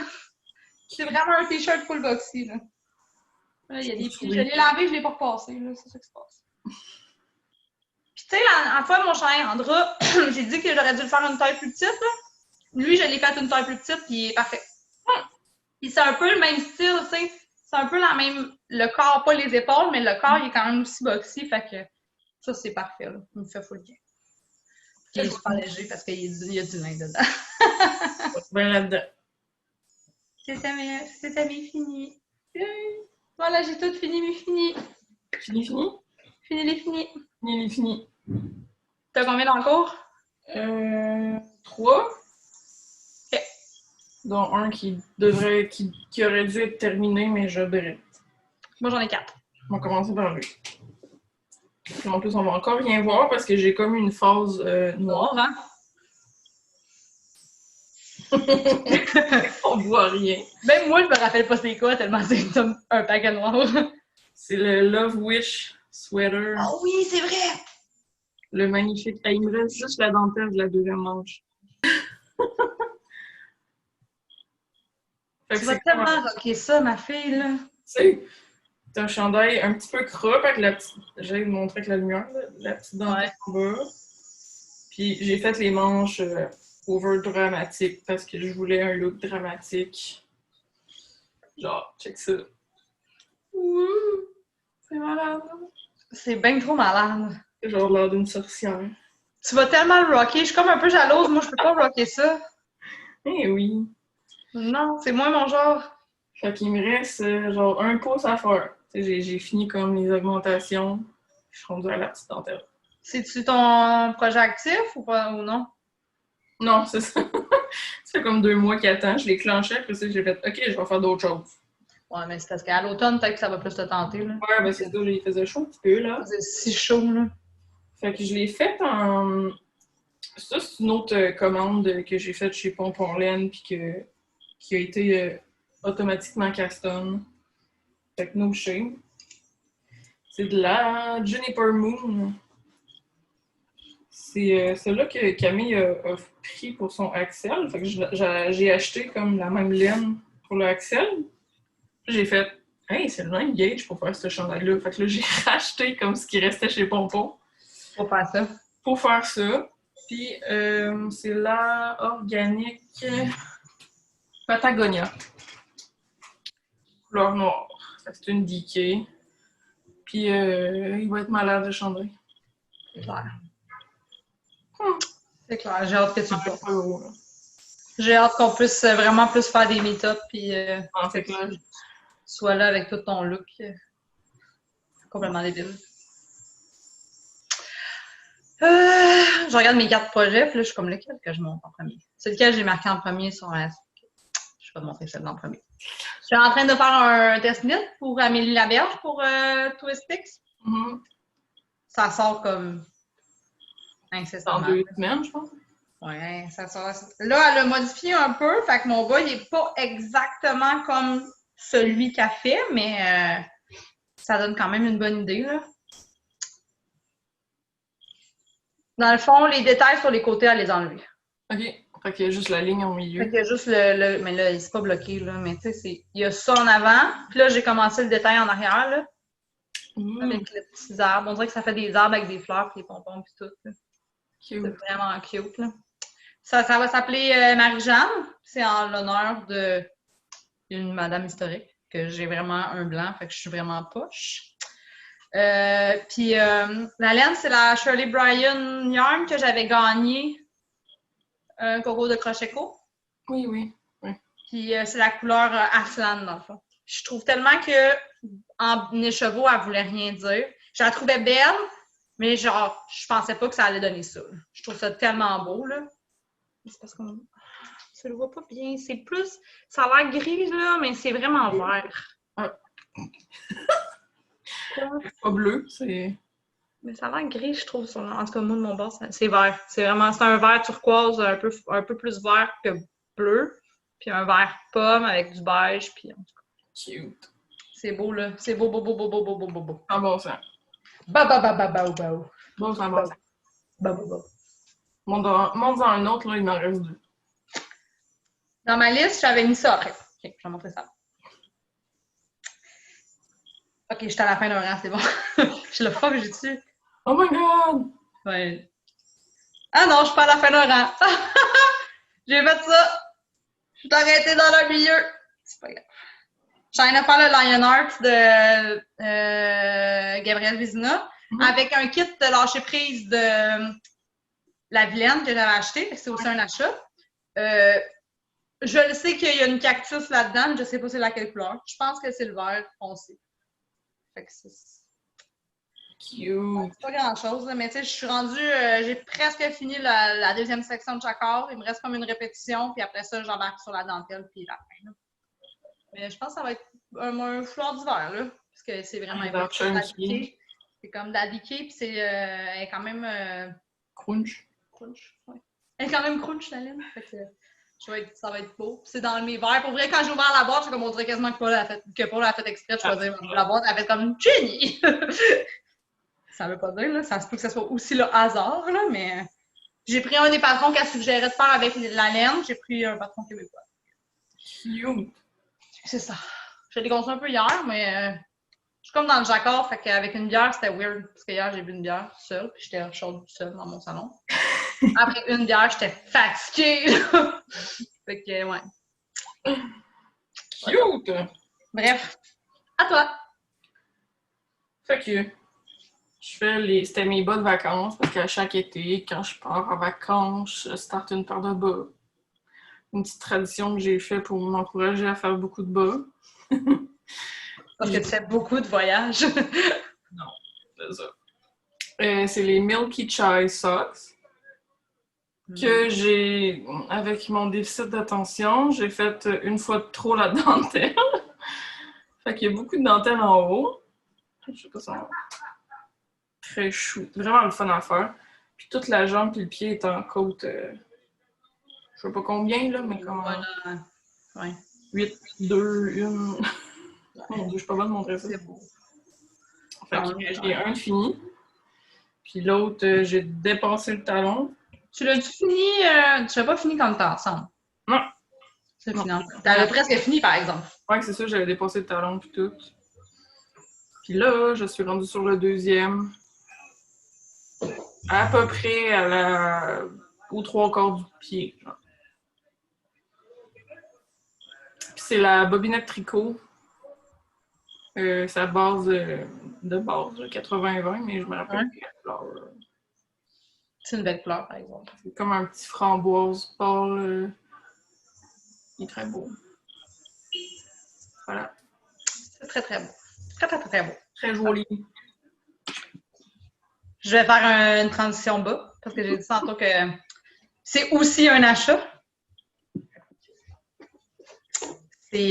C'est vraiment un t-shirt full boxy. Là. Là, il y a des petits. Je l'ai lavé, je ne l'ai pas repassé. C'est ça qui se passe. Puis, tu sais, en fois, mon chandail en drap, j'ai dit que j'aurais dû le faire une taille plus petite. Là. Lui, je l'ai fait une taille plus petite, puis il est parfait. Puis, c'est un peu le même style, tu sais. C'est un peu la même. Le corps, pas les épaules, mais le corps, il est quand même aussi boxy. Fait que ça, c'est parfait. Là. Il me fait full bien. Il est super léger parce qu'il y a du lin dedans. Ben là-dedans. C'est ça, mais fini. Voilà, j'ai tout fini, mais fini. Fini? Fini les finis. Fini les finis. T'as combien d'encours? 3. Ok. Dont un qui aurait dû être terminé, mais je brette. Moi, j'en ai 4. On va commencer par lui. Puis en plus, on va encore rien voir parce que j'ai comme une phase noire. Hein? On voit rien. Même moi, je me rappelle pas c'est quoi, tellement c'est un paquet noir. C'est le Love Wish Sweater. Oh oui, c'est vrai! Le magnifique. Il me reste juste la dentelle de la deuxième manche. Tu vas tellement rocker ça, ma fille, là. C'est un chandail un petit peu crop avec la petite... J'ai montré avec la lumière, la petite dentelle en bas. Puis j'ai fait les manches over dramatique parce que je voulais un look dramatique. Genre, check ça. Ouh, c'est malade. C'est bien trop malade. C'est genre l'air d'une sorcière. Tu vas tellement le rocker. Je suis comme un peu jalouse. Moi, je peux pas rocker ça. Eh oui. Non, c'est moins mon genre. Fait qu'il me reste genre 1 pouce à faire. J'ai fini comme les augmentations. Je suis rendue à la petite dentelle. C'est-tu ton projet actif ou pas ou non? Non, c'est ça. Ça fait comme 2 mois qu'il attend. Je l'ai clenché, après ça, j'ai fait OK, je vais faire d'autres choses. Ouais, mais c'est parce qu'à l'automne, peut-être que ça va plus te tenter, là. Ouais, ben c'est ça, il faisait chaud un petit peu, là. C'est si chaud, là. Fait que je l'ai fait en. Ça, c'est une autre commande que j'ai faite chez Pompon Laine, puis qui a été automatiquement custom. Fait que no shame. C'est de la Juniper Moon. C'est celle-là que Camille a pris pour son Axel. Fait que j'ai acheté comme la même laine pour le Axel. J'ai fait hey, c'est le même gauge pour faire ce chandail-là. Fait que là, j'ai racheté comme ce qui restait chez Pompon. Pour faire ça. Pour faire ça. Puis c'est la organique Patagonia. Couleur noire. Fait que c'est une DK. Puis il va être malade de chandail. C'est clair. C'est clair, j'ai hâte que tu le fasses. J'ai hâte qu'on puisse vraiment plus faire des meet-ups puis c'est clair. Sois là avec tout ton look. Complètement débile. Je regarde mes 4 projets, puis là, je suis comme lequel que je monte en premier. C'est lequel j'ai marqué en premier sur un. Je vais te montrer celle-là en premier. Je suis en train de faire un test knit pour Amélie Laberge pour Twistix. Mm-hmm. Ça sort comme incessamment. Dans 2 semaines, je pense. Ouais, ça sort. Là, elle a modifié un peu, fait que mon bas, il n'est pas exactement comme celui qu'elle fait, mais ça donne quand même une bonne idée, là. Dans le fond, les détails sur les côtés, elle les a enlevés. OK. Fait qu'il y a juste la ligne au milieu. Fait qu'il y a juste le... Mais là, c'est pas bloqué, là. Mais tu sais, il y a ça en avant. Puis là, j'ai commencé le détail en arrière, là. Avec les petits arbres. On dirait que ça fait des arbres avec des fleurs, puis des pompons, puis tout. Là. C'est vraiment cute, là. Ça va s'appeler Marie-Jeanne. C'est en l'honneur d'une madame historique, que j'ai vraiment un blanc, fait que je suis vraiment poche. Puis la laine, c'est la Shirley Bryan Yarn que j'avais gagné un concours de crochet-co. Oui, oui. Puis c'est la couleur Aslan, dans le fond. Je trouve tellement que en écheveau, elle voulait rien dire. Je la trouvais belle, mais genre, je pensais pas que ça allait donner ça. Je trouve ça tellement beau, là. C'est parce qu'on se le voit pas bien. C'est plus... Ça a l'air gris, là, mais c'est vraiment vert. C'est pas bleu, c'est... Mais ça a l'air gris, je trouve. En tout cas, moi, de mon bord, c'est vert. C'est un vert turquoise un peu plus vert que bleu. Puis un vert pomme avec du beige. Puis en tout cas. Cute. C'est beau, là. C'est beau, beau, beau, beau, beau, beau, beau, beau, beau. En bon sang. Ba, ba, ba, ba, ba, ba. Bon sang, bon sang. Ba, ba, ba. Monte dans un autre, là, il m'en reste 2. Dans ma liste, j'avais mis ça après. OK, je vais montrer ça. OK, j'étais à la fin d'un rang, c'est bon. Je le fuck, j'ai dessus. Oh my god! Ouais. Ah non, je suis pas à la fin d'un rang. J'ai fait ça. Je suis arrêtée dans le milieu. C'est pas grave. J'ai envie de faire le Lion Art de Gabrielle Vizina avec un kit de lâcher prise de la Vilaine que j'avais acheté. C'est aussi un achat. Je le sais qu'il y a une cactus là-dedans, mais je sais pas c'est laquelle couleur. Je pense que c'est le vert foncé. Fait que c'est... Cute! C'est pas grand-chose, mais tu sais, je suis rendue... j'ai presque fini la deuxième section de jacquard. Il me reste comme une répétition, puis après ça, j'embarque sur la dentelle, puis la fin. Là. Mais je pense que ça va être un foulard d'hiver, là, parce que c'est vraiment important. C'est comme d'adiquer, puis c'est elle est quand même... crunch. Crunch, ouais. Elle est quand même crunch, la laine. Fait que ça va être beau. C'est dans mes verres. Pour vrai, quand j'ai ouvert la boîte, c'est comme on dirait quasiment que Paul a fait exprès de choisir la boîte. Elle a fait comme une génie! Ça veut pas dire, là. Ça se peut que ce soit aussi le hasard, là, mais... J'ai pris un des patrons qu'elle suggérait de faire avec la laine. J'ai pris un patron québécois. Cute! C'est ça. Je l'ai conçu un peu hier, mais je suis comme dans le jacquard, fait qu'avec une bière, c'était weird. Parce que hier, j'ai bu une bière seule, puis j'étais chaude toute seule dans mon salon. Après une bière, j'étais fatiguée. Fait que, ouais. Cute! Bref, à toi. Fait que c'était mes bas de vacances, parce qu'à chaque été, quand je pars en vacances, je starte une paire de bas. Une petite tradition que j'ai faite pour m'encourager à faire beaucoup de bas. Parce que tu fais beaucoup de voyages. Non, c'est ça. C'est les Milky Chai Socks. que j'ai, avec mon déficit d'attention, j'ai fait une fois de trop la dentelle. Fait qu'il y a beaucoup de dentelle en haut. Je sais pas ça. Très chou. Vraiment le fun à faire. Puis toute la jambe puis le pied est en côte. Je sais pas combien, là, mais comme. Voilà. Ouais. 8, 2, 1. Mon Dieu, je suis pas bonne de montrer ça. C'est beau. Fait que j'ai un de fini. Puis l'autre, j'ai dépassé le talon. Tu l'as-tu fini? Tu l'as pas fini quand on était ensemble? Non. C'est fini. T'avais presque fini, par exemple. Ouais, c'est ça, j'avais dépassé le talon puis tout. Puis là, je suis rendue sur le deuxième. À peu près aux 3/4 du pied. Genre. Puis c'est la bobinette tricot. C'est à base de base, 80-20, mais je me rappelle que la couleur. C'est une belle fleur, par exemple. C'est comme un petit framboise pâle. Il est très beau. Voilà. C'est très, très beau. Très, très, très, très beau. Très joli. Je vais faire une transition bas, parce que j'ai dit tantôt que c'est aussi un achat. C'est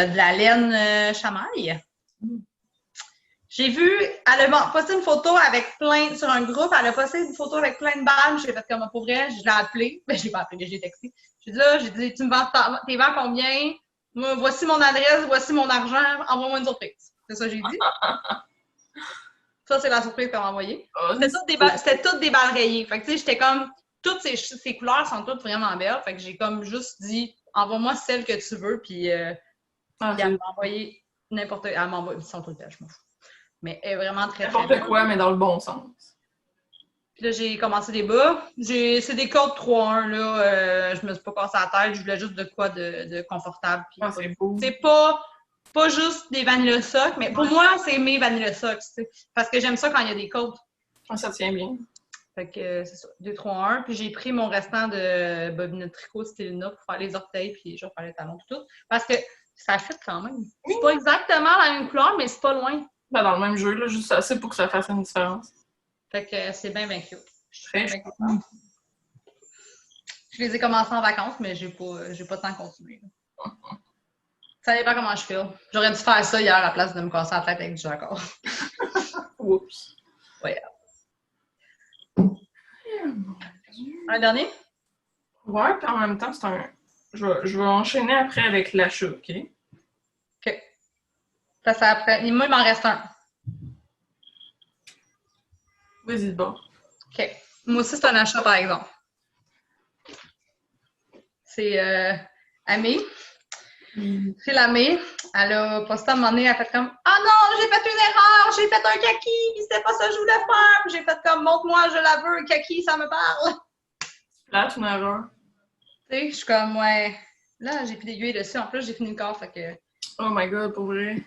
de la laine chamaille. J'ai vu, elle a posté une photo avec sur un groupe, elle a posté une photo avec plein de balles. J'ai fait comme pour vrai, je l'ai appelé. Ben, je l'ai pas appelé, mais j'ai texté. J'ai dit, tu me vends, t'es vends combien? Moi, voici mon adresse, voici mon argent, envoie-moi une surprise. C'est ça que j'ai dit. Ça, c'est la surprise qu'elle m'a envoyée. C'était toutes des balles rayées. Fait que, tu sais, j'étais comme, toutes ces couleurs sont toutes vraiment belles. Fait que j'ai comme juste dit, envoie-moi celle que tu veux, puis elle m'a envoyé n'importe. Elle m'envoie, ils sont toutes belles, je m'en fous. Mais elle est vraiment très, très belle. N'importe quoi, mais dans le bon sens. Puis là, j'ai commencé des bas. C'est des cordes 3-1, là. Je me suis pas cassé la tête. Je voulais juste de quoi de confortable. C'est beau. C'est pas juste des Vanilla Socks, mais pour moi, c'est mes Vanilla Socks, tu sais. Parce que j'aime ça quand il y a des côtes. Ça tient bien. Fait que c'est ça, 2-3-1. Puis j'ai pris mon restant de bobinette tricot Stylina pour faire les orteils, puis je vais faire les talons et tout. Parce que ça fit quand même. C'est pas exactement la même couleur, mais c'est pas loin. Ben, dans le même jeu, là, juste assez pour que ça fasse une différence. Fait que c'est bien, bien cute. Très bien contente. Je les ai commencés en vacances, mais j'ai pas le temps de continuer. Ça dépend comment je file. J'aurais dû faire ça hier à la place de me casser la tête avec du jacquard. Oups. Ouais. Un dernier? Ouais, puis en même temps, je vais enchaîner après avec l'achat, OK? OK. Ça après. Moi, il m'en reste un. Vas-y, de bord. OK. Moi aussi, c'est un achat, par exemple. C'est Amé. C'est l'Amé. Elle a posté à un moment donné, elle a fait comme « Ah non, j'ai fait une erreur! J'ai fait un kaki! C'était pas ça que je voulais faire! » J'ai fait comme « Montre-moi, je la veux, un kaki, ça me parle! » Là, tu une erreur. Tu sais, je suis comme « Ouais. » Là, j'ai plus d'aiguille dessus. En plus, j'ai fini le corps, fait que... Oh my God, pour vrai.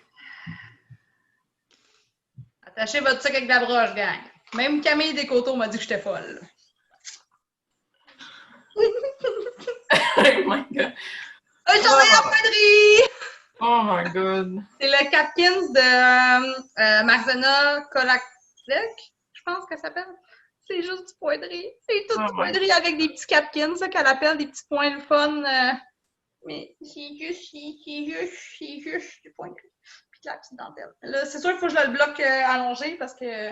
Attachez votre truc avec de la broche, gang. Même Camille Descoteaux m'a dit que j'étais folle. Oh my God. Un chandail à poudrerie! Oh my God. C'est le Catkins de Marzena Kolacek, je pense qu'elle s'appelle. C'est juste du poudrerie. C'est tout du poudrerie avec des petits Catkins, qu'elle appelle des petits points de fun. Mais c'est juste du poudrerie. Puis de la petite dentelle. Là, c'est sûr qu'il faut que je le bloque allongé parce que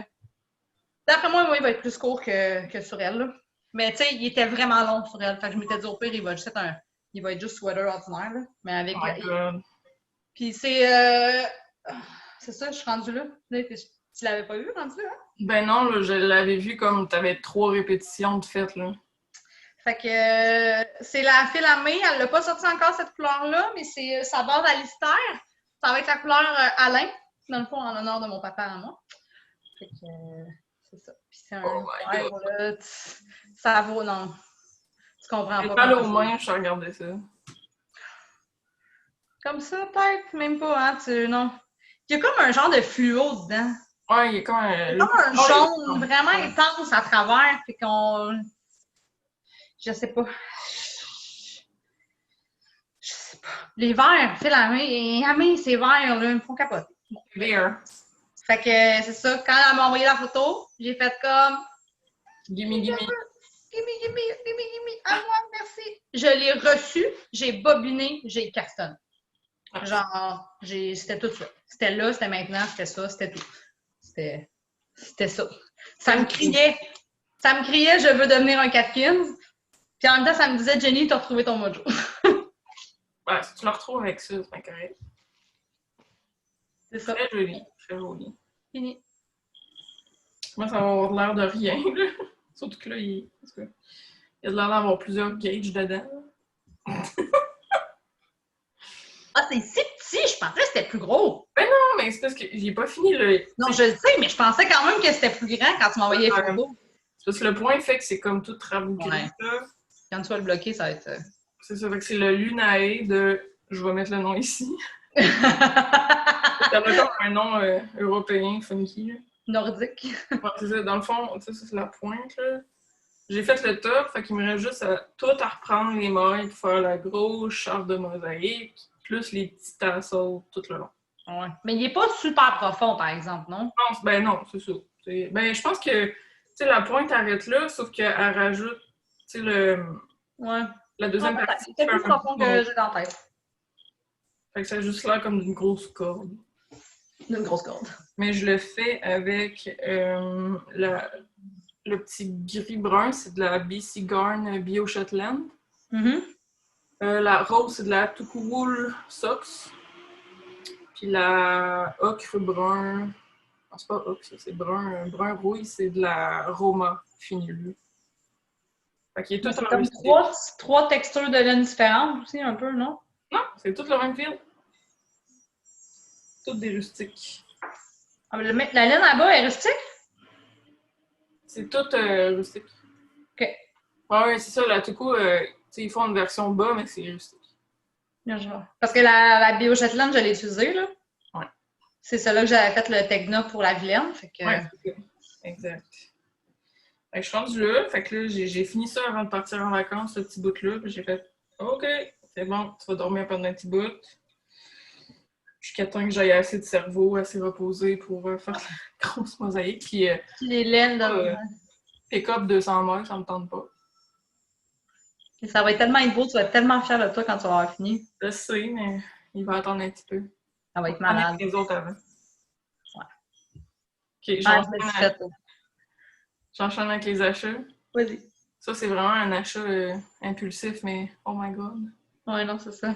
d'après moi, il va être plus court que sur elle. Là. Mais tu sais, il était vraiment long sur elle. Fait que je m'étais dit au pire, il va être juste sweater ordinaire. Là. Mais avec. Oh my God. Puis c'est ça, je suis rendue là. Tu l'avais pas vu, rendu là? Hein? Ben non, là, je l'avais vu comme t'avais 3 répétitions de fait, là. Fait que c'est la file à main. Elle l'a pas sorti encore cette couleur-là, mais c'est sa base à Lister. Ça va être la couleur Alain, dans le fond, en l'honneur de mon papa à moi. Fait que c'est ça. Puis c'est un là, ça vaut, non. Tu comprends pas. Pas aux mains, je regardais ça. Comme ça, peut-être, même pas, hein, non. Il y a comme un genre de fluo dedans. Ouais, il y a comme un jaune vraiment intense à travers, puis qu'on... Je sais pas. Je sais pas. Les verts, fais la main, c'est vert, là, ils me font capoter. Vert. Fait que c'est ça, quand elle m'a envoyé la photo, j'ai fait comme... Gimme. gimme, à moi, merci. Je l'ai reçu, j'ai bobiné, j'ai cartonné. Genre, c'était tout ça. C'était là, c'était maintenant, c'était ça, c'était tout. C'était ça. Ça me criait, je veux devenir un Catkins. Puis en même temps, ça me disait, Jenny, t'as retrouvé ton mojo. Ouais, si tu le retrouves avec ça, c'est pas correct. C'est ça. Très joli, très joli. Fini. Moi, ça va avoir l'air de rien, là. Surtout que là, il y a de l'air d'avoir plusieurs gauges dedans. Ah, c'est si petit, je pensais que c'était plus gros. Ben non, mais c'est parce que j'ai pas fini le. Non, je le sais, mais je pensais quand même que c'était plus grand quand tu m'envoyais les photos. C'est parce que le point fait que c'est comme tout rabougré, là. Quand tu vas le bloquer, ça va être. C'est ça, fait que c'est le Lunae de. Je vais mettre le nom ici. Ça a comme un nom européen, funky, là. Nordique. Ouais, c'est ça, dans le fond, ça c'est la pointe, là. J'ai fait le top, fait qu'il me reste juste tout à reprendre les mailles pour faire la grosse charte de mosaïque, plus les petits tassels tout le long. Ouais. Mais il n'est pas super profond, par exemple, non? Ben non, c'est ça. Ben, je pense que la pointe arrête là, sauf qu'elle rajoute la deuxième partie. C'est plus profond que j'ai dans la tête. Fait que ça a juste l'air comme d'une grosse corde. D'une grosse corde. Mais je le fais avec le petit gris-brun, c'est de la BC Garn Bio Shetland. La rose, c'est de la Tukuwool Socks. Puis la ocre brun. Non, c'est pas ocre, ça, c'est brun rouille, c'est de la Roma Finulu. Fait qu'il est tout c'est comme trois textures de laine différentes aussi, un peu, non? Non, c'est tout le même fil. Toutes des rustiques. Ah, la laine là-bas est rustique? C'est tout rustique. OK. Ouais, c'est ça. La Tuku, ils font une version bas, mais c'est rustique. Parce que la Bio Shetland, je l'ai utilisée, là. Ouais. C'est celle-là que j'avais fait le Tegna pour la vilaine. Fait que... Ouais, c'est ça. Exact. Fait que je suis rendue là. Fait que là, j'ai fini ça avant de partir en vacances, ce petit bout-là. Puis j'ai fait OK, c'est bon, tu vas dormir pendant un petit bout. Jusqu'à temps que j'aille assez de cerveau, assez reposé pour faire la grosse mosaïque. Puis les laines de pick-up 200 mètres, ça me tente pas. Et ça va être tellement beau, tu vas être tellement fière de toi quand tu vas avoir fini. Je sais, mais il va attendre un petit peu. Ça va être malade. Les autres avant. Ouais. OK, j'enchaîne avec les achats. Vas-y. Ça, c'est vraiment un achat impulsif, mais oh my god. Ouais, non, c'est ça.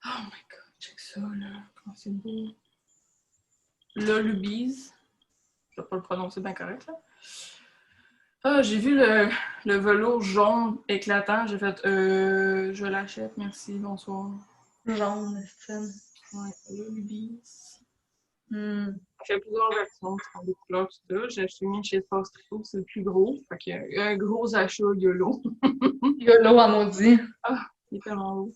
Oh my god, check ça, là. Comment c'est beau. Lolubies. Je vais pas le prononcer bien correct, là. Ah, j'ai vu le velours jaune éclatant. J'ai fait, je l'achète, merci, bonsoir. Jaune, c'est Ouais, Lolubies. J'ai fait plusieurs versions, qui sont des couleurs, tout ça. J'ai acheté une chez Fast Tricot, c'est le plus gros. Fait qu'il y a un gros achat YOLO. YOLO à maudit. Ah, il est tellement beau.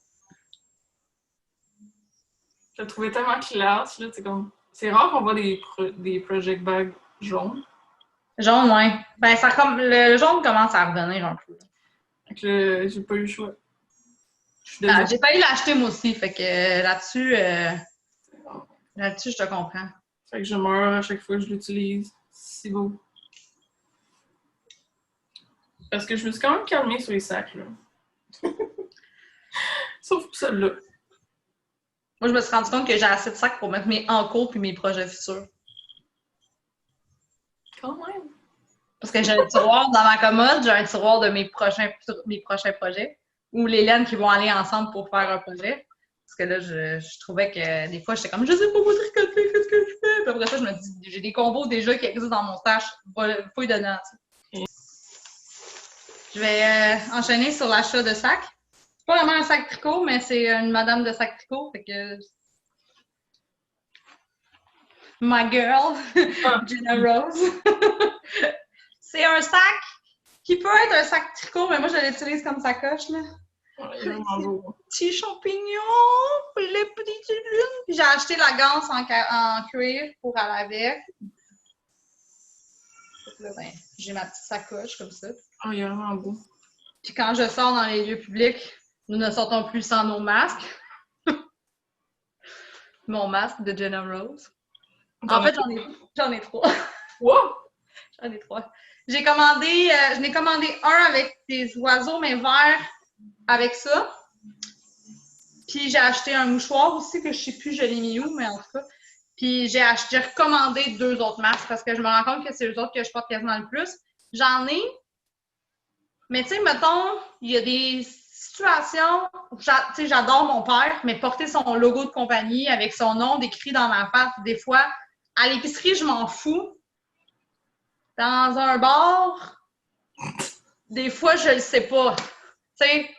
Je l'ai trouvé tellement classe, là, c'est rare qu'on voit des project bags jaunes. Jaune, ouais. Ben, ça comme le jaune commence à revenir un peu. Fait que j'ai pas eu le choix. J'ai failli l'acheter moi aussi, fait que là-dessus, je te comprends. Fait que je meurs à chaque fois que je l'utilise. C'est beau. Parce que je me suis quand même calmée sur les sacs, là. Sauf pour celle-là. Moi, je me suis rendu compte que j'ai assez de sacs pour mettre mes encours puis mes projets futurs. Quand même. Parce que j'ai un tiroir dans ma commode, j'ai un tiroir de mes prochains projets, ou les laines qui vont aller ensemble pour faire un projet. Parce que là, je trouvais que des fois, j'étais comme, je sais pas vous tricoter, qu'est-ce que je fais? Puis après ça, je me dis, j'ai des combos déjà qui existent dans mon stash, faut y donner. Je vais enchaîner sur l'achat de sacs. C'est pas vraiment un sac tricot, mais c'est une madame de sac tricot, fait que... My girl, Gina Rose. C'est un sac qui peut être un sac tricot, mais moi, je l'utilise comme sacoche, là. Ouais, il est vraiment beau. Petit champignon, les petites lunes. Puis j'ai acheté la ganse en cuir pour aller avec. Là, ben, j'ai ma petite sacoche comme ça. Oh, il est vraiment beau. Puis quand je sors dans les lieux publics, nous ne sortons plus sans nos masques. Mon masque de Jenna Rose. En fait, j'en ai trois. Wow! J'en ai trois. je n'ai commandé un avec des oiseaux, mais verts avec ça. Puis j'ai acheté un mouchoir aussi, que je sais plus, je l'ai mis où, mais en tout cas. Puis j'ai recommandé 2 autres masques parce que je me rends compte que c'est eux autres que je porte quasiment le plus. J'en ai, mais tu sais, mettons, il y a des situations où j'adore mon père, mais porter son logo de compagnie avec son nom décrit dans ma face, des fois, à l'épicerie, je m'en fous. Dans un bar, des fois, je le sais pas. Tu sais,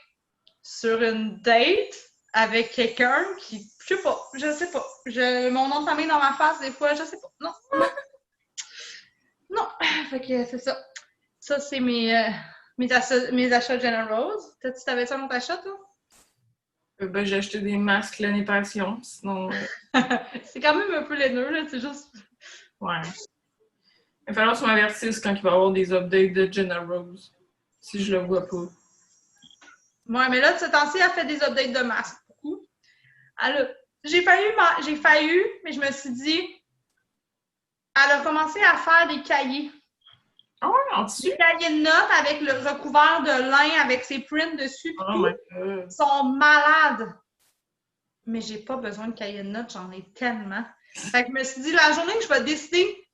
sur une date avec quelqu'un qui, je sais pas. Mon nom de famille dans ma face, des fois, je sais pas. Non, non. Non. Fait que c'est ça. Ça, c'est mes achats General Rose. Tu avais ça dans ta achat, toi? Ben, j'ai acheté des masques l'année passion, sinon... C'est quand même un peu laineux, là, c'est juste... Ouais. Il va falloir que tu m'avertisses quand il va y avoir des updates de Jenna Rose, si je le vois pas. Ouais, mais là, ce temps-ci, elle fait des updates de masques, beaucoup. J'ai failli, mais je me suis dit, elle a commencé à faire des cahiers. Ah ouais, en dessus? Des cahiers de notes avec le recouvert de lin, avec ses prints dessus, Oh my God. Ils sont malades. Mais j'ai pas besoin de cahier de notes, j'en ai tellement. Fait que je me suis dit, la journée que je vais décider,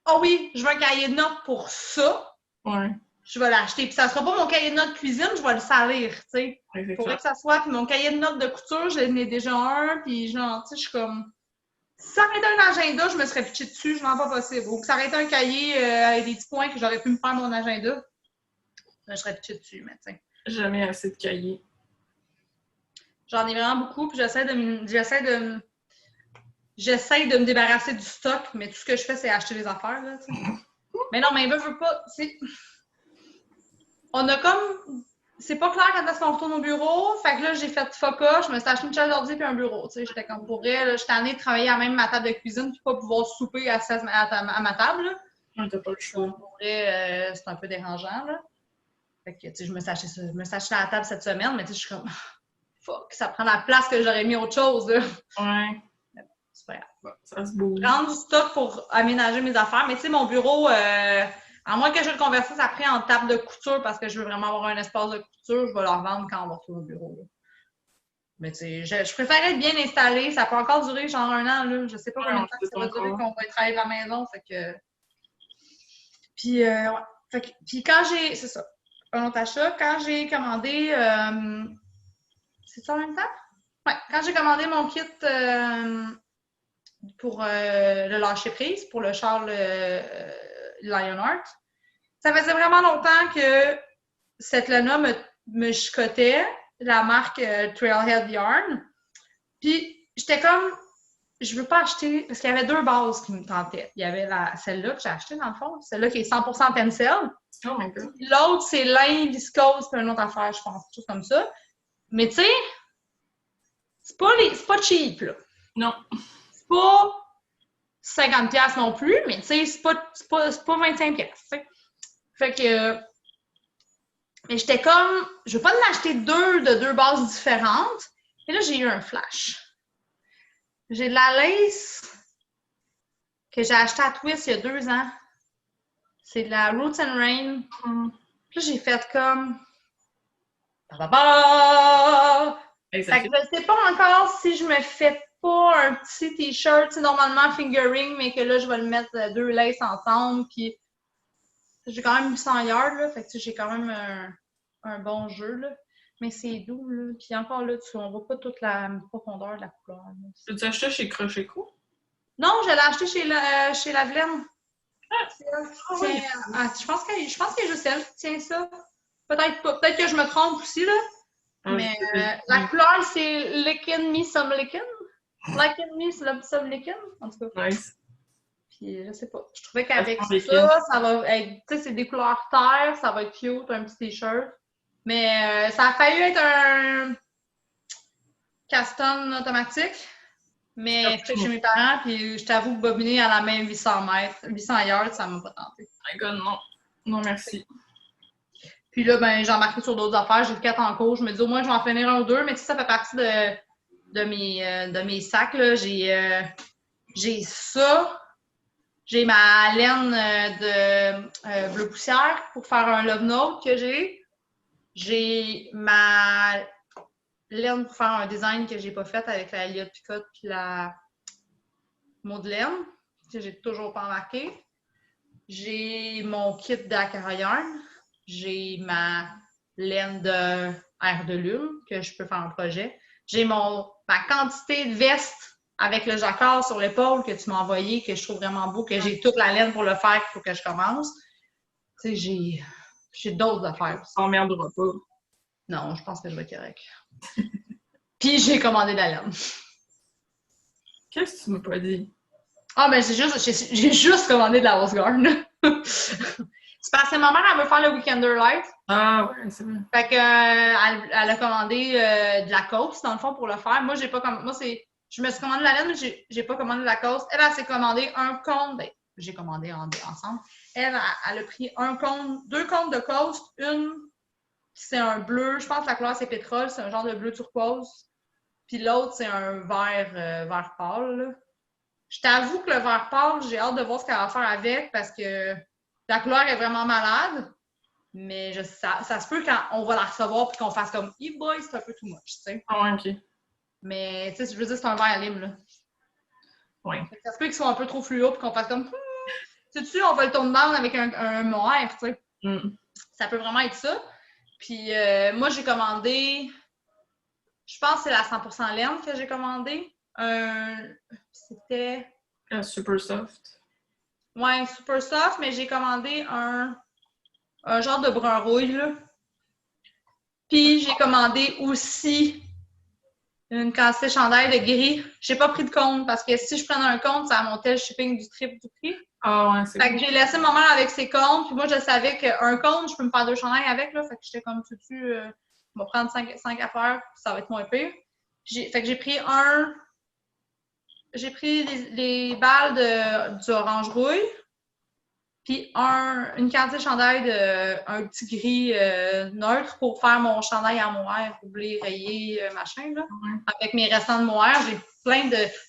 oh oui, je veux un cahier de notes pour ça, ouais. Je vais l'acheter. Puis ça sera pas mon cahier de notes cuisine, je vais le salir, tu sais. Il faudrait que ça soit. Puis mon cahier de notes de couture, j'en ai déjà un, puis genre, tu sais, je suis comme... Si ça aurait été un agenda, je me serais pitché dessus, je n'en pas possible. Ou que ça aurait été un cahier avec des petits points que j'aurais pu me faire mon agenda, je serais pitché dessus, mais tu sais. Jamais assez de cahiers. J'en ai vraiment beaucoup, puis j'essaie de me débarrasser du stock, mais tout ce que je fais, c'est acheter des affaires, là, tu sais. Mais non, mais veut pas, c'est... On a comme... C'est pas clair quand est-ce qu'on retourne au bureau, fait que là, j'ai fait foca, je me suis acheté une chaise d'ordi puis un bureau, tu sais, j'étais comme pour elle, j'étais allée travailler à même ma table de cuisine puis pas pouvoir souper à ma table, là. Ouais, t'as pas le choix. Pour elle, c'est un peu dérangeant, là. Fait que, tu sais, je me suis acheté à la table cette semaine, mais tu sais, je suis comme... Fuck, ça prend la place que j'aurais mis autre chose, là. Ouais. C'est pas grave. Bon, ça se bouge. Je rentre du stock pour aménager mes affaires, mais tu sais, mon bureau, à moins que je le convertisse après en table de couture parce que je veux vraiment avoir un espace de couture, je vais leur vendre quand on va retourner au bureau. Là. Mais tu sais, je préfère être bien installée. Ça peut encore durer genre 1 an. Là. Je sais pas combien de temps ça va durer qu'on va travailler de la maison. Fait que... Puis, ouais. Puis quand j'ai... C'est ça. Un autre achat. Quand j'ai commandé... C'est ça en même temps? Ouais. Quand j'ai commandé mon kit... pour le lâcher-prise, pour le char Lionheart. Ça faisait vraiment longtemps que cette lana me chicotait, la marque Trailhead Yarn. Puis, j'étais comme, je veux pas acheter, parce qu'il y avait 2 bases qui me tentaient. Il y avait celle-là que j'ai achetée, dans le fond, celle-là qui est 100% tencel. Oh my God. L'autre, c'est lin, viscose, puis une autre affaire, je pense, quelque chose comme ça. Mais tu sais, c'est pas cheap, là. Non. C'est pas 50$ non plus, mais tu sais, c'est pas 25$, tu sais. Fait que... mais j'étais comme... Je veux pas en acheter 2 de 2 bases différentes. Et là, j'ai eu un flash. J'ai de la lace que j'ai achetée à Twist il y a 2 ans. C'est de la Roots and Rain. Puis là, j'ai fait comme... Fait que je sais pas encore si je me fais pas un petit t-shirt, c'est normalement fingering, mais que là, je vais le mettre 2 laces ensemble, puis j'ai quand même 800 yards, là, fait que j'ai quand même un bon jeu, là. Mais c'est doux, là. Puis encore là, on voit pas toute la profondeur de la couleur. Tu l'as acheté chez Crochet Co? Non, je l'ai acheté chez la Vlaine. Oui. Je pense qu'il y a juste elle qui tient ça. Peut-être pas. Peut-être que je me trompe aussi, là. Mais la couleur, c'est Lickin' Me Some Lickin'. Like Me Some Lickin'. En tout cas. Nice. Puis je sais pas. Je trouvais qu'avec ça va être. Tu sais, c'est des couleurs terre, ça va être cute, un petit t-shirt. Mais ça a failli être un Caston automatique. Mais c'était chez mes parents, puis je t'avoue que bobiner à la même 800 yards, ça m'a pas tenté. My God, non. Non, merci. Puis là, ben, j'ai embarqué sur d'autres affaires. J'ai 4 en cours. Je me dis, au moins, je vais en finir 1 ou 2. Mais tu sais, ça fait partie de mes sacs. Là. J'ai ça. J'ai ma laine de bleu poussière pour faire un love note que j'ai. J'ai ma laine pour faire un design que j'ai pas fait avec la Elliott Picotte puis la Madeleine, que j'ai toujours pas remarqué. J'ai mon kit d'Akara Yarn. J'ai ma laine de air de lune que je peux faire en projet. J'ai ma quantité de veste avec le jacquard sur l'épaule que tu m'as envoyé, que je trouve vraiment beau, que j'ai toute la laine pour le faire, qu'il faut que je commence. Tu sais, j'ai d'autres affaires. Ça m'emmerdera pas. Non, je pense que je vais être correct. Puis j'ai commandé de la laine. Qu'est-ce que tu m'as pas dit? Ah, ben j'ai juste commandé de la Rose Garden. C'est parce que ma mère, elle veut faire le Weekender Light. Ah ouais, c'est vrai. Fait que, elle a commandé de la Coast, dans le fond, pour le faire. Moi, j'ai pas commandé. Moi, je me suis commandé la laine, mais j'ai pas commandé de la Coast. Elle s'est commandé un cône. Ben, j'ai commandé ensemble. Elle a pris deux cônes de Coast. Une, c'est un bleu. Je pense que la couleur, c'est pétrole. C'est un genre de bleu turquoise. Puis l'autre, c'est un vert pâle, là. Je t'avoue que le vert pâle, j'ai hâte de voir ce qu'elle va faire avec parce que la couleur est vraiment malade. Mais ça se peut quand on va la recevoir et qu'on fasse comme « boy, c'est un peu too much », tu sais. Ah ouais, OK. Mais, tu sais, je veux dire, c'est un verre à lime, là. Ouais. Ça se peut qu'il soit un peu trop fluo et qu'on fasse comme « sais-tu, on va le tourner down avec un mohair », tu sais. Ça peut vraiment être ça. Puis, moi, j'ai commandé, je pense que c'est la 100% laine que j'ai commandé. C'était... Super soft. Ouais, super soft, mais j'ai commandé un genre de brun rouille, là. Puis j'ai commandé aussi une quantité de chandail de gris. J'ai pas pris de compte parce que si je prenais un compte, ça montait le shipping du triple du prix. Ah ouais, c'est Fait que j'ai laissé ma mère avec ses comptes, puis moi je savais qu'un compte, je peux me faire 2 chandails avec, là. Fait que j'étais comme tu je vais prendre 5 affaires, ça va être moins pire. Fait que j'ai pris les balles du orange rouille. Puis une quantité de chandail un petit gris neutre pour faire mon chandail en mohair, roublé, rayé, machin, là. Avec mes restants de mohair,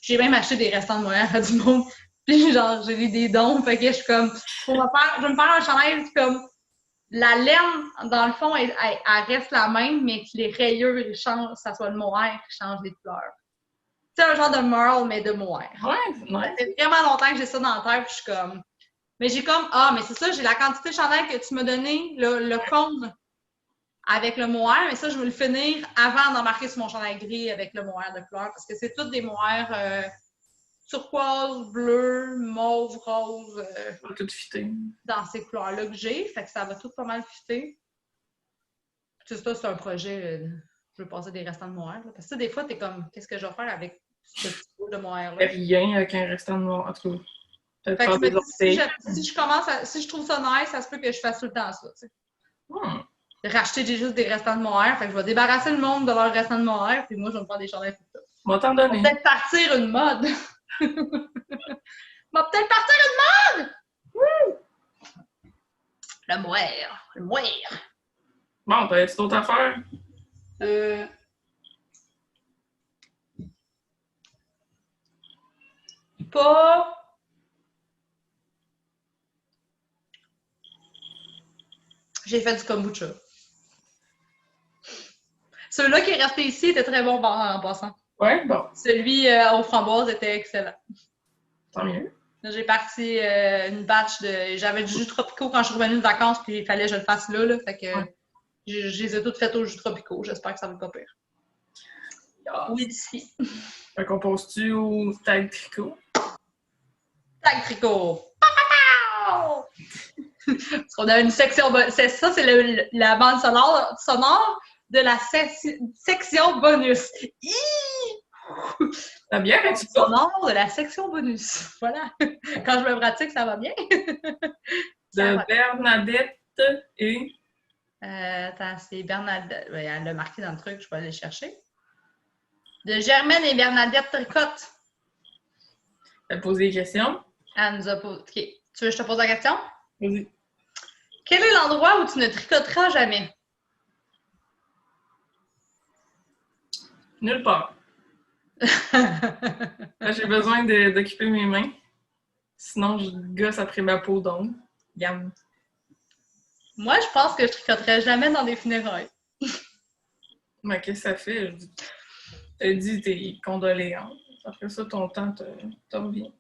j'ai même acheté des restants de mohair à du monde. Puis genre, j'ai eu des dons, fait que je suis comme, je vais me faire un chandail comme, la laine, dans le fond, elle reste la même, mais que les rayures, ils changent, ça soit le mohair qui change les couleurs. C'est un genre de merle, mais de mohair. Ouais, nice. Ça fait vraiment longtemps que j'ai ça dans la tête, puis je suis comme... Mais j'ai comme, mais c'est ça, j'ai la quantité de chandail que tu m'as donné, le cône avec le mohair, mais ça, je veux le finir avant d'embarquer sur mon chandail gris avec le mohair de couleur, parce que c'est tous des mohairs turquoise, bleu, mauve, rose, tout fitter. dans ces couleurs-là que j'ai, fait que ça va tout pas mal fitter. Puis ça, c'est un projet, je veux passer des restants de mohair, là, parce que des fois, t'es comme, qu'est-ce que je vais faire avec ce petit bout de mohair-là? Rien avec un restant de mohair, en tout cas. Fait que je me dis, si je trouve ça nice, ça se peut que je fasse tout le temps ça, tu sais. Racheter juste des restants de mohair, fait que je vais débarrasser le monde de leurs restants de mohair, puis moi, je vais me prendre des chandails tout ça. Moi, t'en donner. Peut-être partir une mode. Peut-être partir une mode! Le mohair. Le mohair. Bon, t'as-tu d'autres affaires? Pas... J'ai fait du kombucha. Celui-là qui est resté ici était très bon en passant. Ouais, bon. Celui aux framboises était excellent. Tant mieux. Là, j'ai parti une batch de... J'avais du jus tropicaux quand je suis revenue de vacances, puis il fallait que je le fasse là. Fait que je les ai toutes faites aux jus tropicaux. J'espère que ça va pas pire. Oui, d'ici. Fait qu'on pose-tu au tag tricot? Tag tricot! Parce qu'on a une section... Ça, c'est la bande sonore de la section bonus. La bière est-tu sonore de la section bonus. Voilà. Quand je me pratique, ça va bien. De Bernadette et... Attends, c'est Bernadette. Elle l'a marqué dans le truc, je vais aller le chercher. De Germaine et Bernadette Tricotte. Elle pose des questions. Elle nous a posé... OK. Tu veux que je te pose la question? Vas-y. Quel est l'endroit où tu ne tricoteras jamais? Nulle part. J'ai besoin d'occuper mes mains. Sinon, je gosse après ma peau d'ongle. Yam. Moi, je pense que je tricoterais jamais dans des funérailles. Mais qu'est-ce que ça fait? T'as dit tes condoléances. Après ça, ton temps te revient.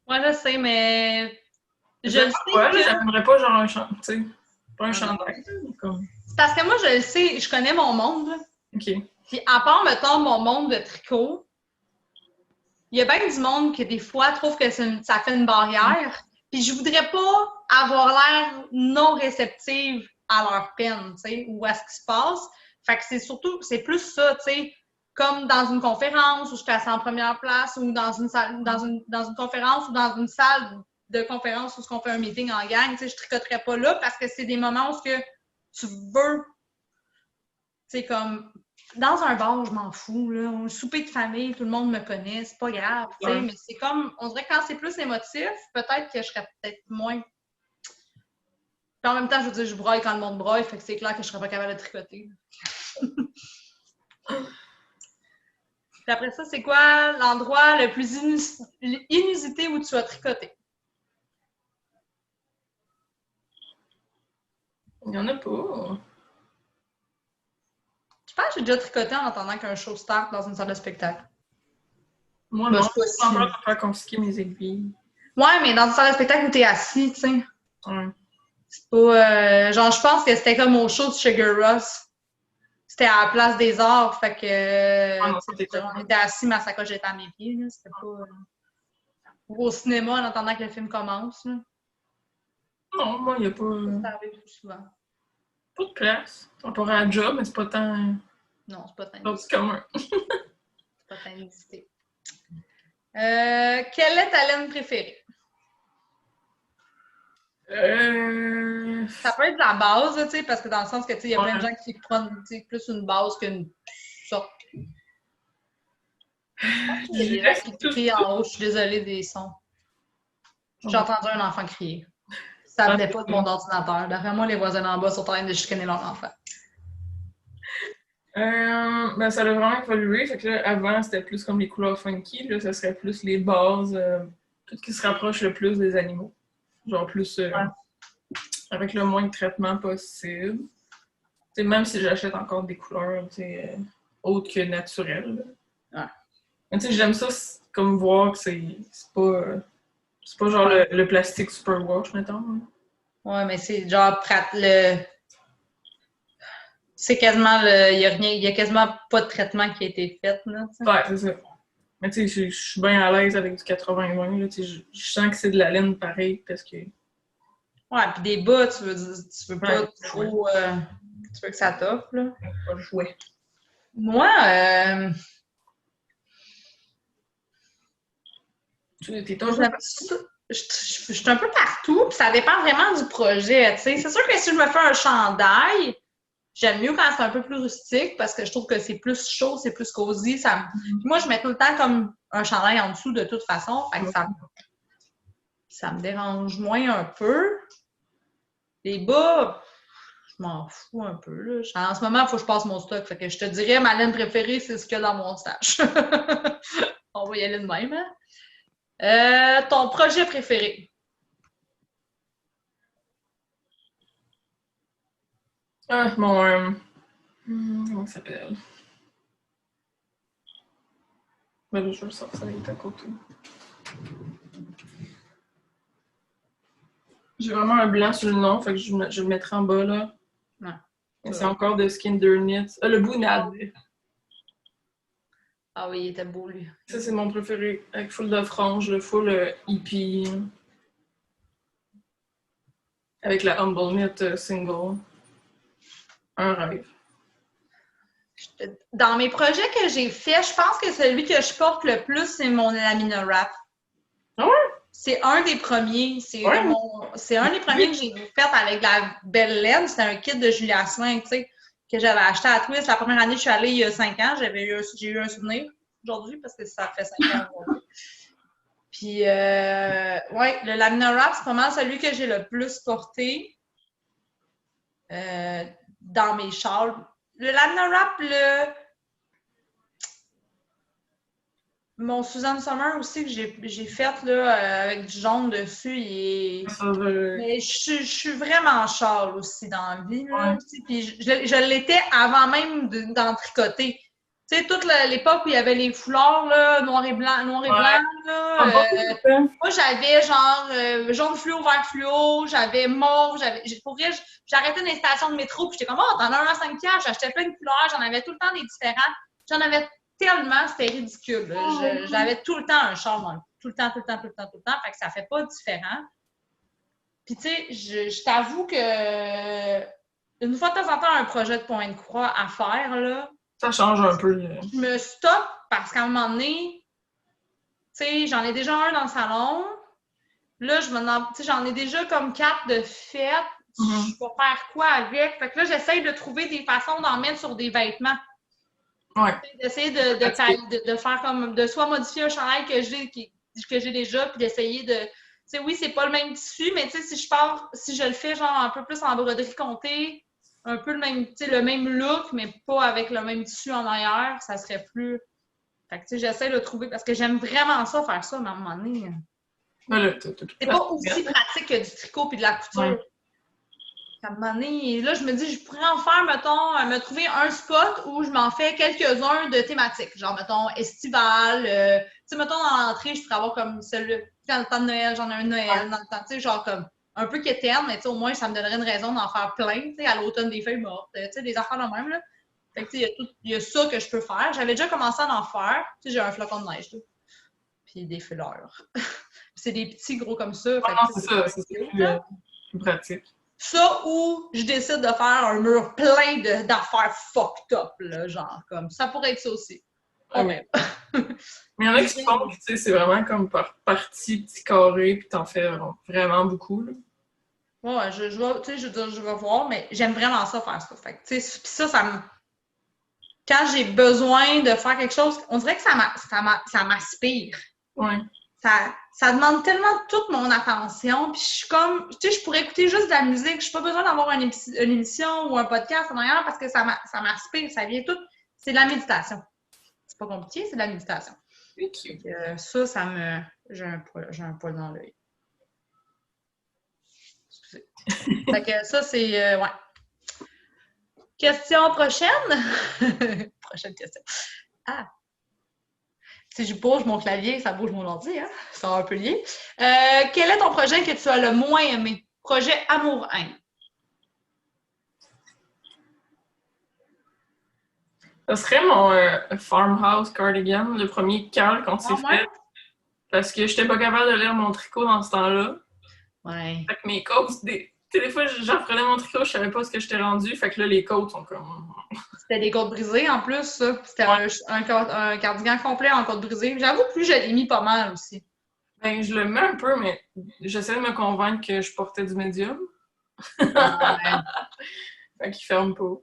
Moi, je sais, mais je Je le sais sais pas, que... j'aimerais pas genre un chandail, tu sais. Pas un Ah non. chandail, comme... C'est parce que moi, je le sais, je connais mon monde, là. OK. Puis à part, mettons, mon monde de tricot, il y a bien du monde qui, des fois, trouve que ça fait une barrière. Puis je voudrais pas avoir l'air non réceptive à leur peine, tu sais, ou à ce qui se passe. Fait que c'est plus ça, tu sais, comme dans une conférence où je suis assise en première place, ou dans une salle, dans une conférence, ou dans une salle de conférence où on fait un meeting en gang, tu sais, je tricoterais pas là parce que c'est des moments où que tu veux, tu sais, comme dans un bar, je m'en fous, là. Un souper de famille, tout le monde me connaît, c'est pas grave, tu sais, mais c'est comme, on dirait que quand c'est plus émotif, peut-être que je serais peut-être moins. Puis en même temps, je veux dire, je broille quand le monde broille, fait que c'est clair que je serais pas capable de tricoter. Puis après ça, c'est quoi l'endroit le plus inusité où tu as tricoté? Il y en a pas. Je pense que j'ai déjà tricoté en attendant qu'un show start dans une salle de spectacle. Moi, Ben, non. c'est pas Je si... pas de faire confisquer mes aiguilles. Ouais, mais dans une salle de spectacle où t'es assis, tu sais. Ouais. C'est pas... genre, je pense que c'était comme au show de Sugar Rush. C'était à la place des arts, fait que... Non, c'était on était assis, ma sacoche était à mes pieds, là. C'était pas... Ou au cinéma en attendant que le film commence, là. Non, moi, il n'y a pas, Ça arrive plus souvent. pas de place. On pourrait à la job, mais c'est pas tant Non, c'est pas tant du commun. C'est pas tant visité. Quelle est ta laine préférée? Ça peut être la base, tu sais, parce que dans le sens que, tu sais, il y a plein de gens qui prennent plus une base qu'une sorte. Il y a des gens qui crient en haut. Je suis désolée des sons. J'ai entendu un enfant crier. Ça venait pas de mon ordinateur. D'après moi, les voisins en bas sont en train de chicaner leur enfant. Ben, ça a vraiment évolué. Fait que là, avant, c'était plus comme les couleurs funky. Là, ça serait plus les bases, tout ce qui se rapproche le plus des animaux. Genre plus avec le moins de traitement possible. T'sais, même si j'achète encore des couleurs autres que naturelles. Ouais. Mais tu sais, j'aime ça comme voir que c'est pas genre le plastique superwash, mettons. Hein. Ouais, mais c'est genre c'est quasiment il y a quasiment pas de traitement qui a été fait, là. T'sais. Ouais, c'est ça. Mais tu sais, je suis bien à l'aise avec du 80-20. Je sens que c'est de la laine pareil parce que. Ouais, puis des bas, tu veux pas trop. Tu veux que ça t'offre, là. Pas le jouet. Moi, je suis un peu partout, puis ça dépend vraiment du projet, tu sais. C'est sûr que si je me fais un chandail, j'aime mieux quand c'est un peu plus rustique parce que je trouve que c'est plus chaud, c'est plus cosy. Moi, je mets tout le temps comme un chandail en dessous de toute façon, fait que ça me dérange moins un peu. Les bas, je m'en fous un peu, là. En ce moment, il faut que je passe mon stock, fait que je te dirais, ma laine préférée, c'est ce qu'il y a dans mon stage. On va y aller de même, hein? Ton projet préféré? Ah, comment ça s'appelle? Ben là, je vais le sortir, il est à côté. J'ai vraiment un blanc sur le nom, fait que je le mettrai en bas, là. Ouais. C'est encore de Skinder Knit. Ah, le Bounad. Ah oui, il était beau, lui. Ça, c'est mon préféré. Avec full de franges, le full hippie. Avec la Humble Knit single. Un rêve. Dans mes projets que j'ai faits, je pense que celui que je porte le plus, c'est mon Lamina Wrap. Ah ouais? C'est un des premiers. C'est un des premiers que j'ai fait avec la belle laine. C'était un kit de Julia Asselin, tu sais, que j'avais acheté à Twist. La première année que je suis allée il y a 5 ans, j'ai eu un souvenir aujourd'hui parce que ça fait 5 ans aujourd'hui. Puis, ouais, le Lamina Wrap, c'est vraiment celui que j'ai le plus porté dans mes châles. Le Lamina Wrap, Mon Suzanne Sommer aussi que j'ai fait là, avec du jaune dessus, mais je suis vraiment châle aussi dans la vie. Là, puis je l'étais avant même d'en tricoter. Tu sais, toute l'époque où il y avait les foulards là, noir et blanc, là, moi j'avais genre jaune fluo, vert fluo, j'avais mauve, pour vrai, j'arrêtais dans les stations de métro, puis j'étais comme, oh, t'en as un à 5 piastres, j'achetais plein de couleurs, j'en avais tout le temps des différents. J'en avais tellement, c'était ridicule. J'avais tout le temps un char, tout le temps. Fait que ça fait pas différent. Puis, tu sais, je t'avoue que une fois de temps en temps, un projet de point de croix à faire, là. Ça change un peu. Je me stoppe parce qu'à un moment donné, tu sais, j'en ai déjà un dans le salon. Là, je me demande, tu sais, j'en ai déjà comme 4 de fête. Je vais faire quoi avec? Fait que là, j'essaye de trouver des façons d'en mettre sur des vêtements. Ouais. D'essayer de faire comme, de soit modifier un chandail que j'ai déjà, puis d'essayer de, tu sais, oui, c'est pas le même tissu, mais tu sais, si je le fais genre un peu plus en broderie comptée, un peu le même look, mais pas avec le même tissu en arrière, ça serait plus. Fait que tu sais, j'essaie de trouver, parce que j'aime vraiment ça, faire ça, mais à un moment donné. C'est pas aussi pratique que du tricot puis de la couture. Ouais. À un moment donné, là, je me dis, je pourrais en faire, mettons, me trouver un spot où je m'en fais quelques-uns de thématiques. Genre, mettons, estival. Tu sais, mettons, dans l'entrée, je pourrais avoir comme celle dans le temps de Noël, j'en ai un Noël. Dans le temps, tu sais, genre comme un peu quétaine, mais tu sais, au moins, ça me donnerait une raison d'en faire plein, tu sais, à l'automne des feuilles mortes, tu sais, des affaires de même, là. Fait que, tu sais, il y a ça que je peux faire. J'avais déjà commencé à en faire. Tu sais, j'ai un flocon de neige, là. Puis des fleurs. C'est des petits gros comme ça. C'est plus pratique. Ça ou je décide de faire un mur plein d'affaires fucked up, là, genre, comme ça pourrait être ça aussi. Mais il y en a qui font, tu sais, c'est vraiment comme par partie, petit carré, puis t'en fais vraiment beaucoup, là. Ouais, je vais voir, mais j'aime vraiment ça faire ça. Fait que, tu sais, pis ça me. Quand j'ai besoin de faire quelque chose, on dirait que ça m'aspire. Ouais. Ça demande tellement toute mon attention, puis je suis comme, tu sais, je pourrais écouter juste de la musique, je n'ai pas besoin d'avoir une émission ou un podcast en arrière parce que ça m'aspire, ça vient tout, c'est de la méditation. C'est pas compliqué, c'est de la méditation. Ça me, j'ai un poil dans l'œil. Excusez. Fait que ça, c'est, ouais. Question prochaine? Prochaine question. Ah! Si je bouge mon clavier, ça bouge mon ordi, hein? Ça va un peu lié. Quel est ton projet que tu as le moins aimé? Projet amour-haine. Ce serait mon Farmhouse Cardigan, le premier calque quand c'est fait. Parce que j'étais pas capable de lire mon tricot dans ce temps-là. Ouais. Fait que mes côtes, des fois, j'apprenais mon tricot, je savais pas ce que j'étais rendu. Fait que là, les côtes sont comme. C'était des côtes brisées en plus, ça. C'était un cardigan complet en côtes brisées. J'avoue que plus je l'ai mis pas mal aussi. Ben, je le mets un peu, mais j'essaie de me convaincre que je portais du médium. Ouais. Fait qu'il ferme pas.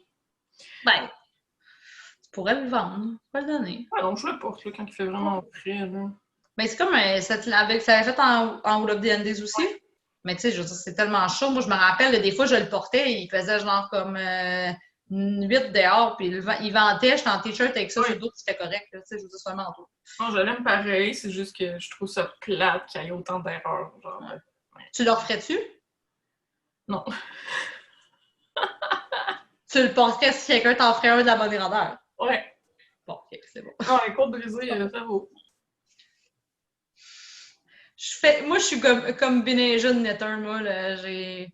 Ben, tu pourrais le vendre, tu pourrais le donner. Ah non, je le porte là, quand il fait vraiment frais, là. Ben, c'est comme ça avait fait en Wool of the Andes aussi. Ouais. Mais tu sais, je veux dire, c'est tellement chaud. Moi, je me rappelle, des fois, je le portais et il faisait genre comme 8 dehors, puis il ventait, j'étais en t-shirt avec ça, j'ai d'autres, c'était correct, tu sais, je veux dire, seulement en tout. Non, je l'aime pareil, c'est juste que je trouve ça plate qu'il y ait autant d'erreurs. Genre, ouais. Tu le referais-tu? Non. Tu le porterais si quelqu'un t'en ferait un de la bonne grandeur? Ouais. Bon, ok, c'est bon. Non, les côtes brisées, ça vaut. Moi, je suis comme Bénéja de Netter, moi, là, j'ai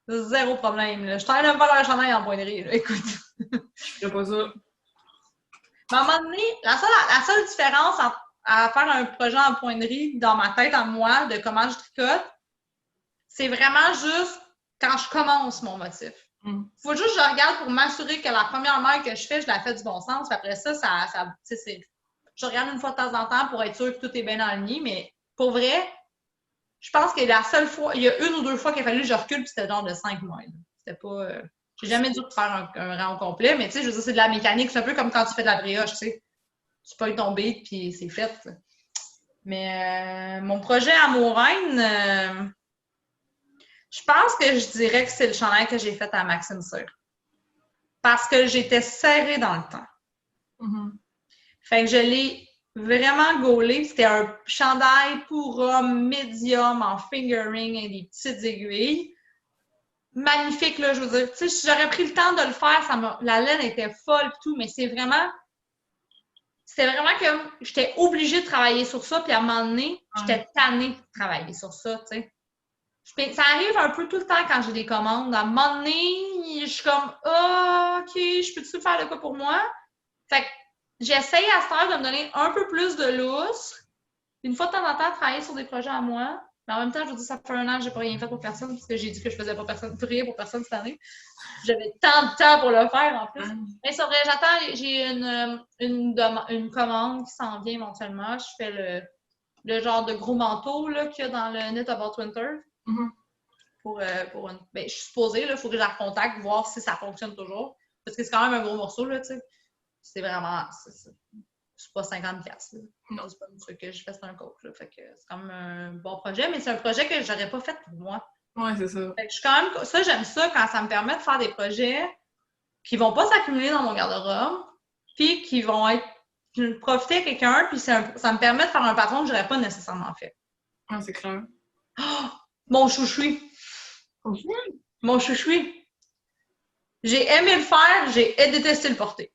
zéro problème, là. Je t'en aime pas leur chandail en poinerie, là, écoute. Je ferais pas ça. Mais à un moment donné, la seule différence à faire un projet en poinerie dans ma tête, en moi, de comment je tricote, c'est vraiment juste quand je commence mon motif. Faut juste que je regarde pour m'assurer que la première maille que je fais, je la fais du bon sens. Puis après ça, je regarde une fois de temps en temps pour être sûr que tout est bien aligné. Mais pour vrai, je pense que la seule fois, il y a une ou deux fois qu'il a fallu que je recule, puis c'était genre de 5 mois. C'était pas. J'ai jamais dû faire un rang complet, mais tu sais, je veux dire, c'est de la mécanique. C'est un peu comme quand tu fais de la brioche, tu sais. Tu peux ton beat, puis c'est fait. Mais mon projet amour-haine, je pense que je dirais que c'est le chandail que j'ai fait à Maxime Cyr. Parce que j'étais serrée dans le temps. Mm-hmm. Fait que je l'ai vraiment gaulé. C'était un chandail pour homme médium en fingering et des petites aiguilles. Magnifique, là, je veux dire. Tu sais, si j'aurais pris le temps de le faire, la laine était folle et tout, mais c'était vraiment comme, j'étais obligée de travailler sur ça, puis à un moment donné, j'étais tannée de travailler sur ça, tu sais. Ça arrive un peu tout le temps quand j'ai des commandes. À un moment donné, je suis comme, ah, OK, je peux-tu faire le cas pour moi? Fait que j'essaye à cette heure de me donner un peu plus de lousse. Une fois de temps en temps, travailler sur des projets à moi. Mais en même temps, je vous dis, ça fait 1 an que j'ai pas rien fait pour personne, parce que j'ai dit que je faisais pas rien pour personne cette année. J'avais tant de temps pour le faire, en plus. Mais c'est vrai, j'ai une commande qui s'en vient éventuellement. Je fais le genre de gros manteau là, qu'il y a dans le Knit About Winter. Ben, je suis supposée, il faut que je la recontacte, voir si ça fonctionne toujours. Parce que c'est quand même un gros morceau, là, tu sais. C'est vraiment... C'est pas 50$. Non, c'est pas une truc que je fais, c'est un coach. Là. Fait que c'est quand même un bon projet, mais c'est un projet que j'aurais pas fait pour moi. Ouais, c'est ça. Fait que je suis quand même... Ça, j'aime ça quand ça me permet de faire des projets qui vont pas s'accumuler dans mon garde-robe, puis qui vont être... profiter à quelqu'un, puis ça me permet de faire un patron que j'aurais pas nécessairement fait. Ah, c'est clair. Oh, mon chouchoui! Mon chouchoui! J'ai aimé le faire, j'ai détesté le porter.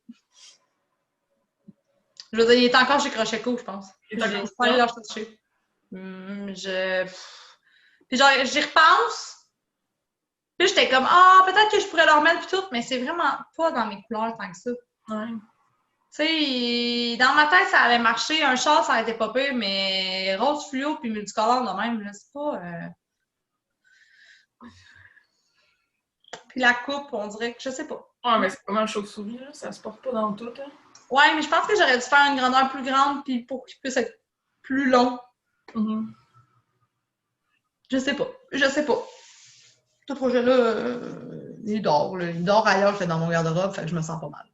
Je veux dire, il est encore chez Crochet Co, je pense. J'ai pas allé le chercher. Puis genre, j'y repense. Puis j'étais comme, peut-être que je pourrais le remettre puis tout, mais c'est vraiment pas dans mes couleurs tant que ça. Ouais. Tu sais, dans ma tête, ça allait marcher. Un char, ça aurait été pas pire, mais rose fluo puis multicolore de même, là, c'est pas... Puis la coupe, on dirait que, je sais pas. Ouais, mais c'est pas mal chauve-souris, là. Ça se porte pas dans tout, hein. Ouais, mais je pense que j'aurais dû faire une grandeur plus grande puis pour qu'il puisse être plus long. Je sais pas. Ce projet-là, il dort. Là. Il dort ailleurs que dans mon garde-robe, fait que je me sens pas mal.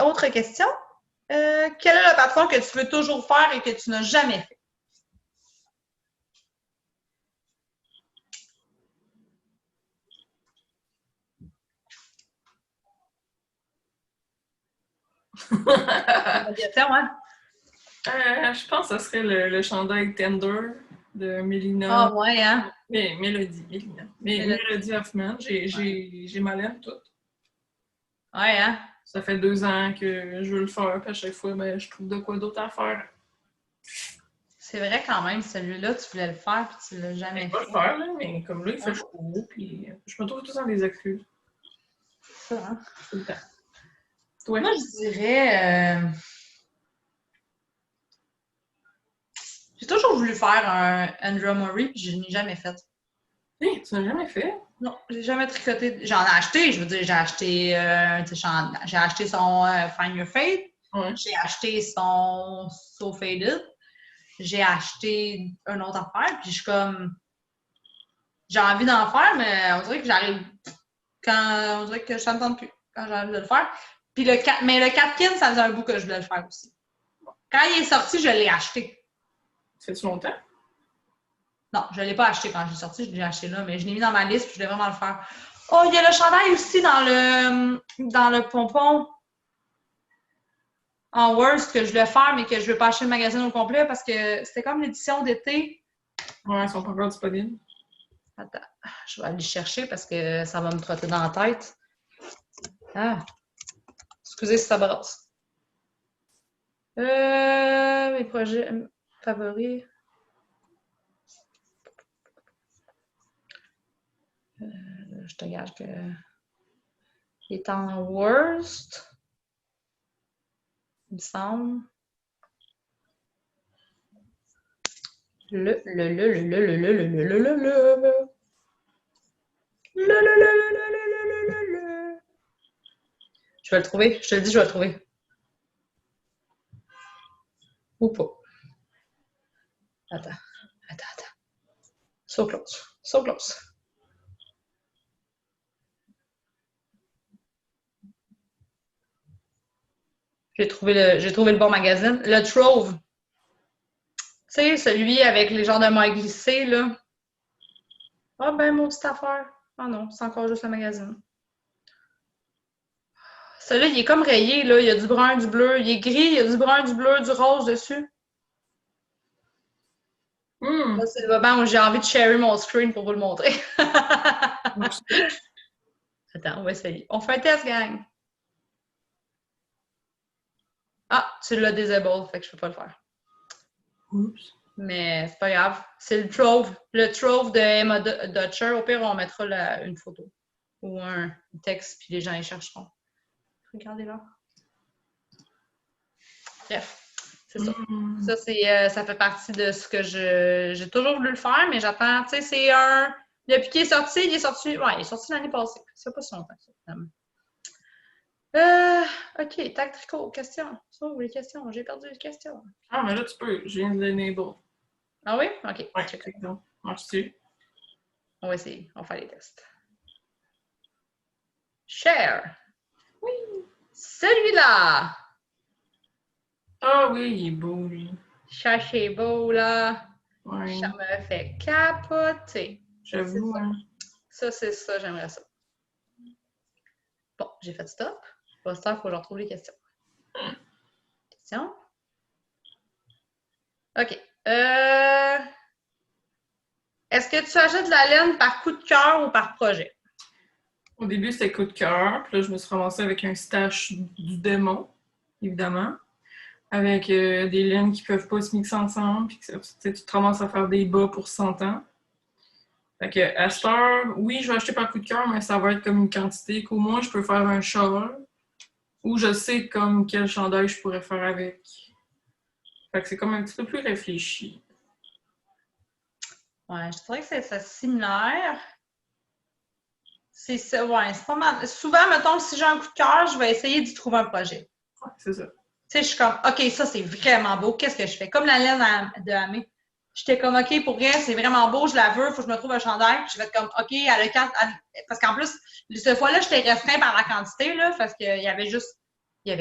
Autre question. Quel est le patron que tu veux toujours faire et que tu n'as jamais fait? Je pense que ce serait le chandail Tender de Mélina. Ah ouais, hein? Mélodie Hoffman. J'ai ma laine toute. Ouais, hein? Ça fait 2 ans que je veux le faire, puis à chaque fois, ben, je trouve de quoi d'autre à faire. C'est vrai quand même, celui-là, tu voulais le faire, puis tu l'as jamais fait. Je peux le faire, là, mais comme là, il fait chaud, puis je me trouve tout dans des excuses. Ça, hein? Tout le temps. Toi? Moi, je dirais... J'ai toujours voulu faire un Andrew Murray, puis je n'ai jamais fait. Hey, tu n'as jamais fait? Non, j'ai jamais tricoté. J'en ai acheté, je veux dire, j'ai acheté son Find Your Fate. Ouais. J'ai acheté son So Faded. J'ai acheté un autre affaire, puis je suis comme... J'ai envie d'en faire, mais on dirait que on dirait que je n'entends plus quand j'ai envie de le faire. Puis mais le Catkin, ça faisait un bout que je voulais le faire aussi. Quand il est sorti, je l'ai acheté. Ça fait-tu longtemps? Non, je ne l'ai pas acheté quand j'ai sorti, je l'ai acheté là, mais je l'ai mis dans ma liste, puis je voulais vraiment le faire. Oh, il y a le chandail aussi dans le pompon en Worst que je voulais faire, mais que je ne veux pas acheter le magazine au complet parce que c'était comme l'édition d'été. Ouais, ils sont pas encore disponibles. Attends, je vais aller chercher parce que ça va me trotter dans la tête. Ah! Excusez si ça brasse. Mes projets favoris. Je te gage que il est en Worst. Il me semble. Je vais le trouver. Je te le dis, je vais le trouver. Ou pas. Attends. So close. So close. J'ai trouvé le bon magazine. Le Trove. Tu sais, celui avec les genres de mailles glissées, là. Ah ben, mon petite affaire. Ah non, c'est encore juste le magazine. Celui-là, il est comme rayé, là. Il y a du brun, du bleu. Il est gris, il y a du brun, du bleu, du rose dessus. Là, c'est le moment où j'ai envie de share mon screen pour vous le montrer. Attends, on va essayer. On fait un test, gang. Ah, tu l'as disable, fait que je peux pas le faire. Oups. Mais c'est pas grave. C'est le Trove. Le Trove de Emma Dutcher. Au pire, on mettra une photo ou un texte, puis les gens y chercheront. Regardez là. Bref, c'est ça. Ça fait partie de ce que j'ai toujours voulu le faire, mais j'attends. Tu sais, c'est un. Depuis qu'il est sorti, Ouais, il est sorti l'année passée. Ça fait pas si longtemps que ça, finalement. OK, tac, tricot, question. Ça, les questions. J'ai perdu les questions. Ah, mais là, tu peux. Je viens de l'enable. Ah oui? OK. Ouais, check it out. Marche-tu? On va essayer. On va faire les tests. Share. Oui. Celui-là. Ah oui, il est beau, lui. Ça, c'est beau, là. Ouais. Ça me fait capoter. J'avoue, hein. Ça, c'est ça, j'aimerais ça. Bon, j'ai fait stop. Pas stop, il faut que je retrouve les questions. Questions? OK. Est-ce que tu achètes de la laine par coup de cœur ou par projet? Au début, c'était coup de cœur. Puis là, je me suis ramassée avec un stash du démon, évidemment. Avec des laines qui peuvent pas se mixer ensemble. Puis que, tu te ramasses à faire des bas pour 100 ans. Fait que, à cette heure, oui, je vais acheter par coup de cœur, mais ça va être comme une quantité qu'au moins je peux faire un châle. Ou je sais comme quel chandail je pourrais faire avec. Fait que c'est comme un petit peu plus réfléchi. Ouais, je dirais que c'est similaire. C'est ça, ouais, c'est pas mal. Souvent, mettons, si j'ai un coup de cœur, je vais essayer d'y trouver un projet. Ouais, c'est ça. Tu sais, je suis comme, OK, ça, c'est vraiment beau. Qu'est-ce que je fais? Comme la laine de Amé. J'étais comme, OK, pour vrai, c'est vraiment beau, je la veux, il faut que je me trouve un chandail. Puis je vais être comme, OK, parce qu'en plus, cette fois-là, j'étais restreint par la quantité, là, parce qu'il y avait il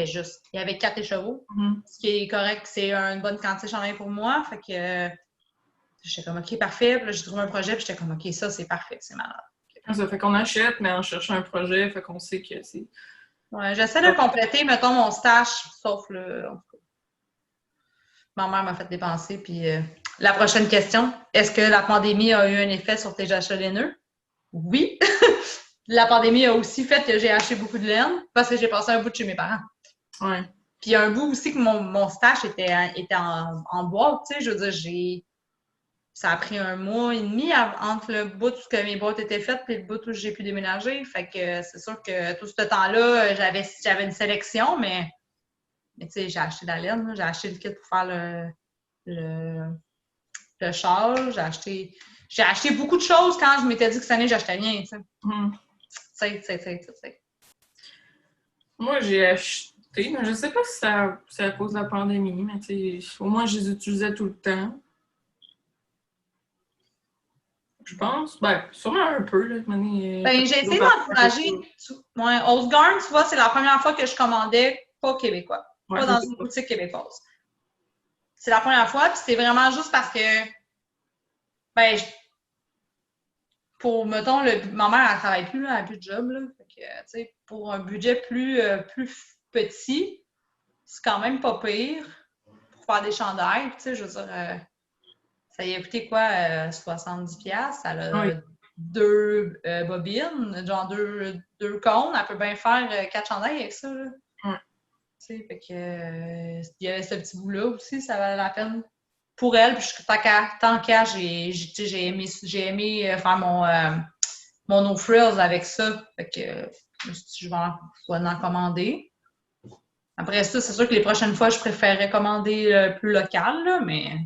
y avait 4 écheveaux. Ce qui est correct, c'est une bonne quantité de chandail pour moi. Fait que j'étais comme, OK, parfait. Puis là, j'ai trouvé un projet, puis j'étais comme, OK, ça, c'est parfait, c'est malade. Ça fait qu'on achète, mais en cherchant un projet, fait qu'on sait que c'est. Ouais, j'essaie de compléter, mettons, mon stash, sauf le. En tout cas, ma mère m'a fait dépenser. Puis la prochaine question, est-ce que la pandémie a eu un effet sur tes achats laineux? Oui. La pandémie a aussi fait que j'ai acheté beaucoup de laine parce que j'ai passé un bout de chez mes parents. Ouais. Puis il y a un bout aussi que mon stash était en boîte, tu sais, je veux dire, ça a pris 1 mois et demi entre le bout où mes boîtes étaient faites et le bout où j'ai pu déménager. Fait que c'est sûr que tout ce temps-là, j'avais une sélection, mais tu sais, j'ai acheté de la laine, j'ai acheté le kit pour faire le châle, j'ai acheté beaucoup de choses quand je m'étais dit que cette année, j'achetais rien, tu sais. Tu sais. Moi, j'ai acheté, mais je sais pas si c'est à cause de la pandémie, mais tu sais, au moins, je les utilisais tout le temps. Je pense. Ben, sûrement un peu, là. Ben, j'ai essayé d'encourager. Ouais, Osgarn, tu vois, c'est la première fois que je commandais pas québécois. Ouais, pas dans une boutique québécoise. C'est la première fois, puis c'est vraiment juste parce que, ben, pour, mettons, ma mère, elle travaille plus, là, elle n'a plus de job, là. Fait que, tu sais, pour un budget plus petit, c'est quand même pas pire pour faire des chandails. Tu sais, je veux dire, ça y a coûté quoi? 70$. Elle a 2 bobines, genre 2 cônes. Elle peut bien faire 4 chandails avec ça, là. Tu sais, fait que, il y avait ce petit bout-là aussi, ça valait la peine pour elle. Puis tant qu'à, j'ai aimé faire mon no frills avec ça. Fait que je vais en commander. Après ça, c'est sûr que les prochaines fois, je préférerais commander plus local, là, mais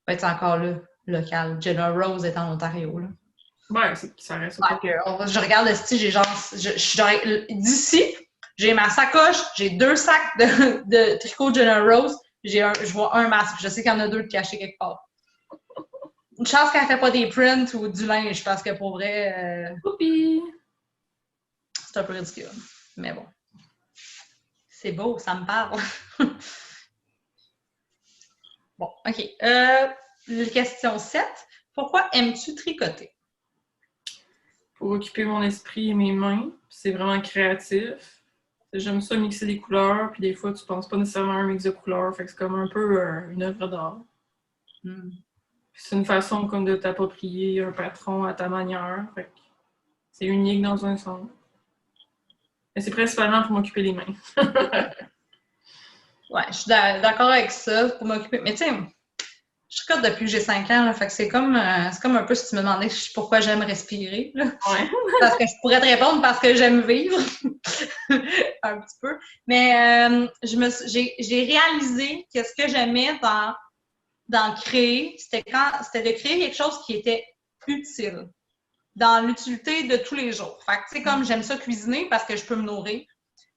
va être encore là, local. Jenna Rose est en Ontario, là. Ouais, ça reste pas. Je regarde le style, j'ai genre, d'ici, j'ai ma sacoche, j'ai 2 sacs de tricot Jenna Rose, je vois un masque. Je sais qu'il y en a 2 de cachés quelque part. Une chance qu'elle ne fait pas des prints ou du linge, parce que pour vrai, c'est un peu ridicule. Mais bon. C'est beau, ça me parle. Bon, OK. Question 7. Pourquoi aimes-tu tricoter? pour occuper mon esprit et mes mains. C'est vraiment créatif. J'aime ça mixer des couleurs, puis des fois, tu penses pas nécessairement à un mix de couleurs, fait que c'est comme un peu une œuvre d'art. C'est une façon comme de t'approprier un patron à ta manière, fait que c'est unique dans un sens. Mais c'est principalement pour m'occuper les mains. Ouais, je suis d'accord avec ça, pour m'occuper. Mais tu sais, je tricote depuis que j'ai 5 ans, là, fait que c'est comme un peu si tu me demandais pourquoi j'aime respirer. Là. Ouais. Parce que je pourrais te répondre parce que j'aime vivre. Un petit peu. Mais j'ai réalisé que ce que j'aimais dans créer, c'était de créer quelque chose qui était utile, dans l'utilité de tous les jours. Fait que tu sais, comme j'aime ça cuisiner parce que je peux me nourrir.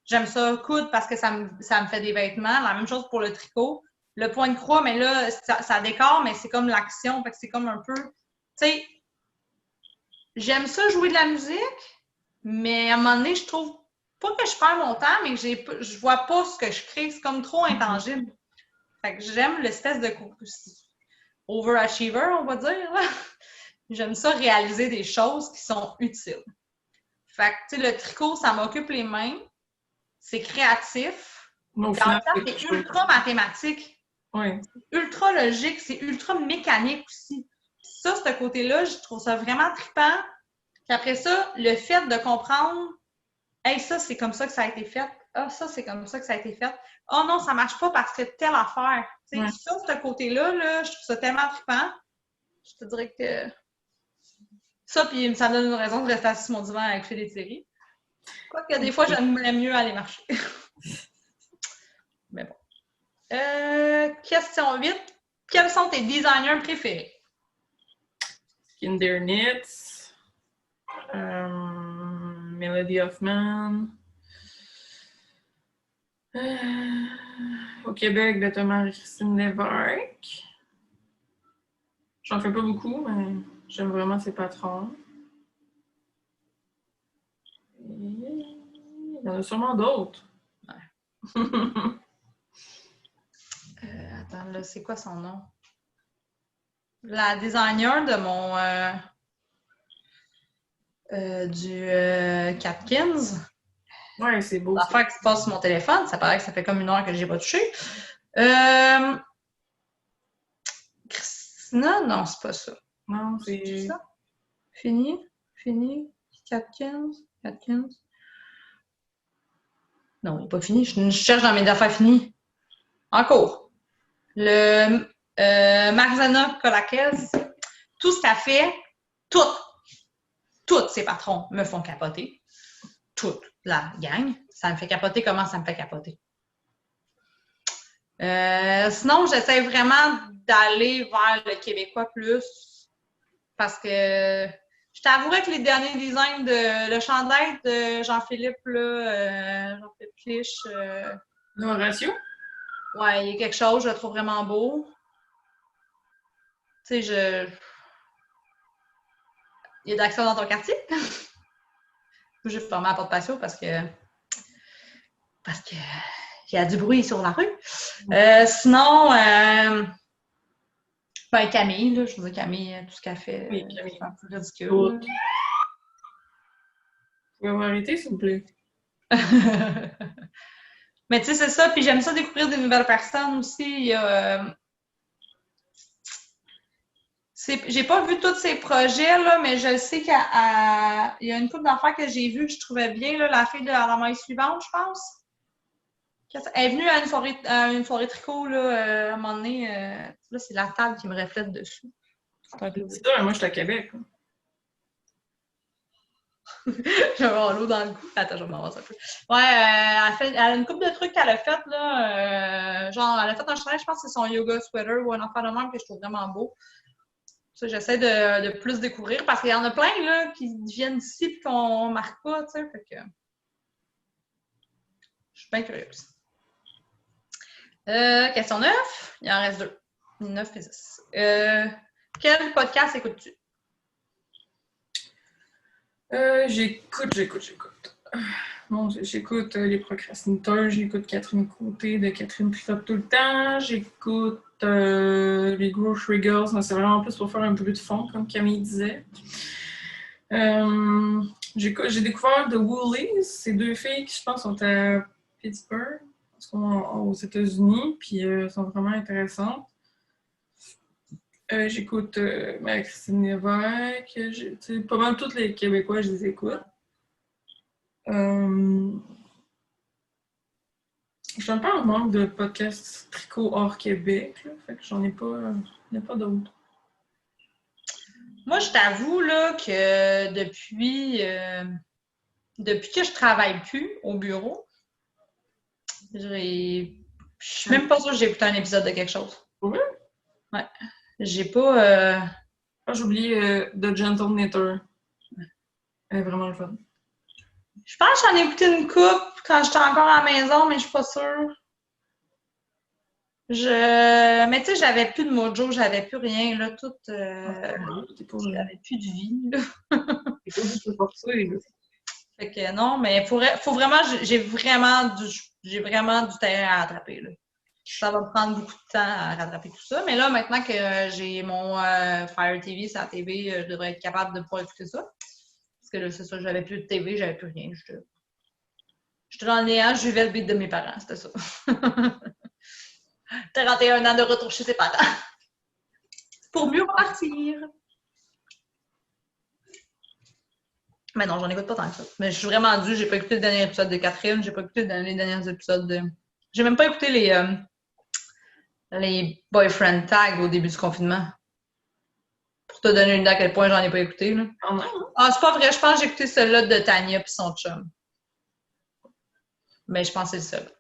J'aime ça coudre parce que ça me fait des vêtements. La même chose pour le tricot. Le point de croix, mais là, ça décore, mais c'est comme l'action. Fait que c'est comme un peu... Tu sais, j'aime ça jouer de la musique, mais à un moment donné, je trouve pas que je perds mon temps, mais que je vois pas ce que je crée. C'est comme trop intangible. Fait que j'aime l'espèce de overachiever, on va dire. Là. J'aime ça réaliser des choses qui sont utiles. Fait que, tu sais, le tricot, ça m'occupe les mains. C'est créatif. Mais au Puis en même final, temps, c'est ultra mathématique. Ouais. C'est ultra logique. C'est ultra mécanique aussi. Puis ça, ce côté-là, je trouve ça vraiment trippant. Puis après ça, le fait de comprendre « Hey, ça, c'est comme ça que ça a été fait. Ah, ça, c'est comme ça que ça a été fait. Oh non, ça marche pas parce que telle affaire. » Tu sais, ça, ce côté-là, là, je trouve ça tellement trippant. Je te dirais que ça, puis ça me donne une raison de rester assis sur mon divan avec des séries. Quoique des fois, j'aimerais mieux aller marcher. Mais bon. Question 8. Quels sont tes designers préférés? Kinder Knits, Melody Hoffman. Au Québec, de Thomas et Christine Lévesque. J'en fais pas beaucoup, mais j'aime vraiment ses patrons. Il y en a sûrement d'autres. Ouais. Attends, là, c'est quoi son nom? La designer de mon du Catkins. Ouais, c'est beau. L'affaire qui se passe sur mon téléphone, ça paraît que ça fait comme 1 heure que je n'ai pas touché. Christina, non, c'est pas ça. Non, c'est ça. Fini. Catkins. Non, il n'est pas fini. Je cherche dans mes affaires finies. En cours. Le Marzana Colaquez, tout ce qu'elle fait, tous ses patrons me font capoter. Toute la gang. Ça me fait capoter comment ça me fait capoter. Sinon, j'essaie vraiment d'aller vers le québécois plus parce que je t'avouerais que les derniers designs le chandail de Jean-Philippe, là, Jean-Philippe Clich. Horatio? Ouais, il y a quelque chose, je le trouve vraiment beau. Tu sais, il y a d'action dans ton quartier? J'ai fermé la porte patio parce que il y a du bruit sur la rue. Sinon, ben Camille, là, je veux dire Camille, tout ce qu'elle fait, oui, Camille. c'est un peu ridicule. Vous pouvez arrêter, s'il vous plaît? Mais tu sais, c'est ça, puis j'aime ça découvrir des nouvelles personnes aussi. Il y a, j'ai pas vu tous ces projets, là, mais je sais qu'il y a une couple d'affaires que j'ai vues que je trouvais bien, là, la fille de la maille suivante, je pense. Elle est venue à une soirée tricot, là, à un moment donné. Là, c'est la table qui me reflète dessus. C'est ça, moi, je suis à Québec. J'ai avoir l'eau dans le cou. Attends, je vais m'avancer un peu. Ouais, elle a une couple de trucs qu'elle a fait, là. Genre, elle a fait un chandail, je pense que c'est son yoga sweater ou un enfant de même que je trouve vraiment beau. Ça, j'essaie de plus découvrir parce qu'il y en a plein, là, qui viennent ici et qu'on marque pas, tu sais. Fait que je suis bien curieuse. Question 9. Il en reste 2. 9 et 10. Quel podcast écoutes-tu? J'écoute. Bon, j'écoute Les Procrastinateurs, j'écoute Catherine Côté de Catherine Tricotte tout le temps, j'écoute les Grocery Girls, mais c'est vraiment plus pour faire un bruit de fond, comme Camille disait. J'ai découvert The Woolies. C'est 2 filles qui, je pense, sont à Pittsburgh, aux États-Unis, puis sont vraiment intéressantes. J'écoute Marie-Christine Lévesque. Pas mal tous les Québécois, je les écoute. Je suis un peu en manque de podcasts tricot hors Québec, là, fait que j'en ai pas d'autres. Moi, je t'avoue là, que depuis que je travaille plus au bureau, je suis même pas sûre que j'ai écouté un épisode de quelque chose. Oui? Ouais. J'ai pas... j'ai oublié The Gentle Knitter. Elle est vraiment le fun. Je pense que j'en ai écouté une coupe quand j'étais encore à la maison, mais je suis pas sûre. Mais tu sais, j'avais plus de mojo, j'avais plus rien, là, tout... j'avais plus de vie, là. C'est pas juste forcé, là. Fait que non, mais faut vraiment... J'ai vraiment du terrain à rattraper, là. Ça va me prendre beaucoup de temps à rattraper tout ça. Mais là, maintenant que j'ai mon Fire TV sur la TV, je devrais être capable de pouvoir écouter ça. Parce que là, c'est ça, j'avais plus de TV, j'avais plus rien. J'étais dans le néant, je vivais le beat de mes parents, c'était ça. 41 ans de retour chez ses parents. Pour mieux repartir. Mais non, j'en écoute pas tant que ça. Mais je suis vraiment due, j'ai pas écouté le dernier épisode de Catherine, j'ai pas écouté les derniers épisodes de... J'ai même pas écouté les boyfriend tags au début du confinement. Pour te donner une idée à quel point j'en ai pas écouté. Là. Ah, c'est pas vrai, je pense que j'ai écouté celui-là de Tania et son chum. Mais je pense que c'est le seul.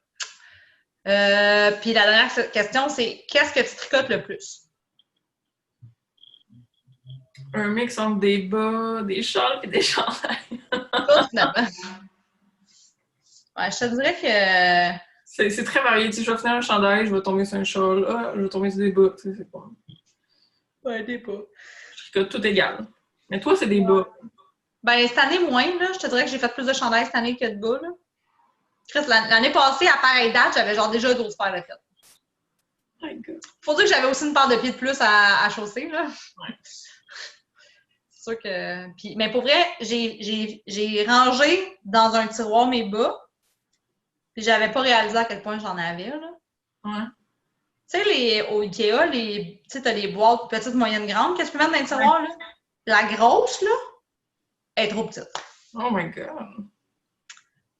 Puis la dernière question, c'est qu'est-ce que tu tricotes le plus? Un mix entre des bas, des shawls et des chandails. Tout finalement. Ouais, je te dirais que... C'est très varié. Tu sais, je vais finir un chandail, je vais tomber sur un shawl, je vais tomber sur des bas. Tu sais, c'est pas... Ouais, des bas. Je tricote tout égal. Mais toi, c'est des bas. Ben, cette année, moins, là. Je te dirais que j'ai fait plus de chandails cette année que de bas, là. Chris, l'année passée, à pareille date, j'avais genre déjà 12 paires de fêtes. Faut dire que j'avais aussi une paire de pieds de plus à chausser, là. Ouais. C'est sûr que... Puis, mais pour vrai, j'ai rangé dans un tiroir mes bas, puis j'avais pas réalisé à quel point j'en avais, là. Ouais. Tu sais, au Ikea, tu sais, t'as les boîtes petites, moyennes, grandes. Qu'est-ce que tu peux mettre dans le tiroir, là? La grosse, là, elle est trop petite. Oh my God!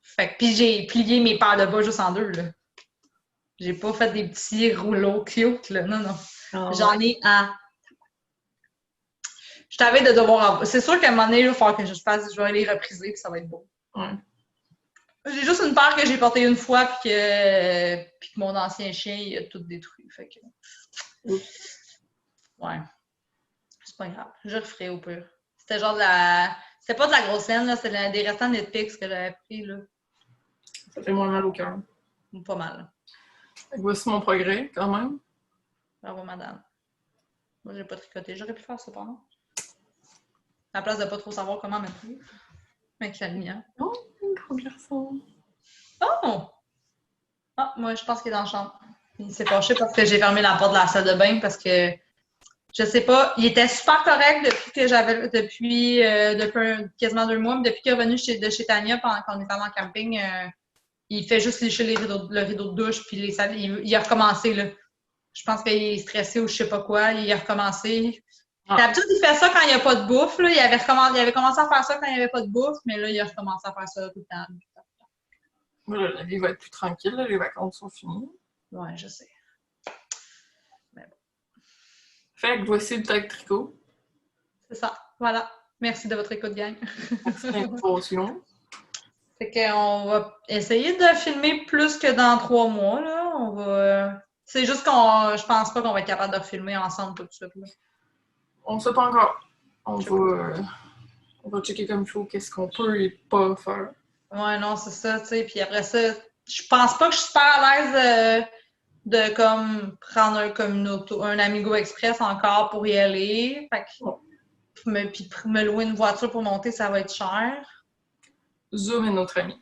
Fait que, puis j'ai plié mes paires de bas juste en deux, là. J'ai pas fait des petits rouleaux cute, là. Non, non. Oh, J'en ai à... Je t'avais de devoir... C'est sûr qu'à un moment donné, il va falloir que je vais les repriser, puis ça va être beau. Ouais. J'ai juste une paire que j'ai portée une fois, puis que mon ancien chien, il a tout détruit. Fait que... Ouais. C'est pas grave. Je referai au pire. C'était genre de la... C'était pas de la grosse laine, là. C'était des restants de Netflix que j'avais pris, là. Ça fait moins mal au cœur. Pas mal. Voici mon progrès, quand même. Bravo, madame. Moi, j'ai pas tricoté. J'aurais pu faire ça, pardon. À la place de pas trop savoir comment mettre. Avec la lumière. Oh, un gros garçon. Oh! Ah, moi, je pense qu'il est dans la chambre. Il s'est fâché parce que j'ai fermé la porte de la salle de bain parce que je sais pas, il était super correct depuis quasiment 2 mois, mais depuis qu'il est revenu de chez Tania pendant qu'on était en camping, il fait juste lécher le rideau de douche puis il a recommencé là. Je pense qu'il est stressé ou je sais pas quoi, il a recommencé. D'habitude, il fait ça quand il n'y a pas de bouffe. Là. Il avait commencé à faire ça quand il n'y avait pas de bouffe, mais là, il a recommencé à faire ça tout le temps. Là, la vie va être plus tranquille, là, les vacances sont finies. Ouais, je sais. Mais bon. Fait que voici le tag tricot. C'est ça. Voilà. Merci de votre écoute, gang. Merci de l'invitation. Fait qu'on va essayer de filmer plus que dans 3 mois. Là. C'est juste je pense pas qu'on va être capable de refilmer ensemble tout de suite. Là. On ne sait pas encore. On va checker comme il faut qu'est-ce qu'on peut et pas faire. Ouais, non, c'est ça, tu sais. Puis après ça, je pense pas que je suis super à l'aise de comme prendre un Amigo Express encore pour y aller. Fait que puis me louer une voiture pour monter, ça va être cher. Zoom est notre ami.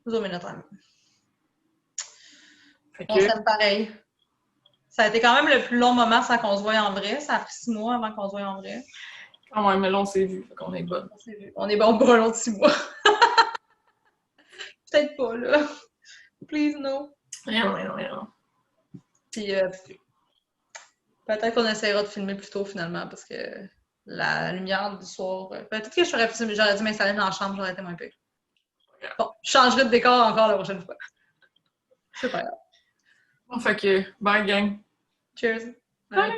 Zoom est notre ami. Okay. On s'aime pareil. Ça a été quand même le plus long moment sans qu'on se voie en vrai. Ça a pris 6 mois avant qu'on se voie en vrai. Ah ouais, mais là, on s'est vu, fait qu'on est bonne. On est bon pour un autre 6 mois. Peut-être pas, là. Please, no. Non. Puis, peut-être qu'on essaiera de filmer plus tôt, finalement, parce que la lumière du soir... peut-être que j'aurais dû m'installer dans la chambre, j'aurais été moins pire. Bon, je changerai de décor encore la prochaine fois. C'est pas grave. Bon, fait que, bye, gang. Cheers. Bye.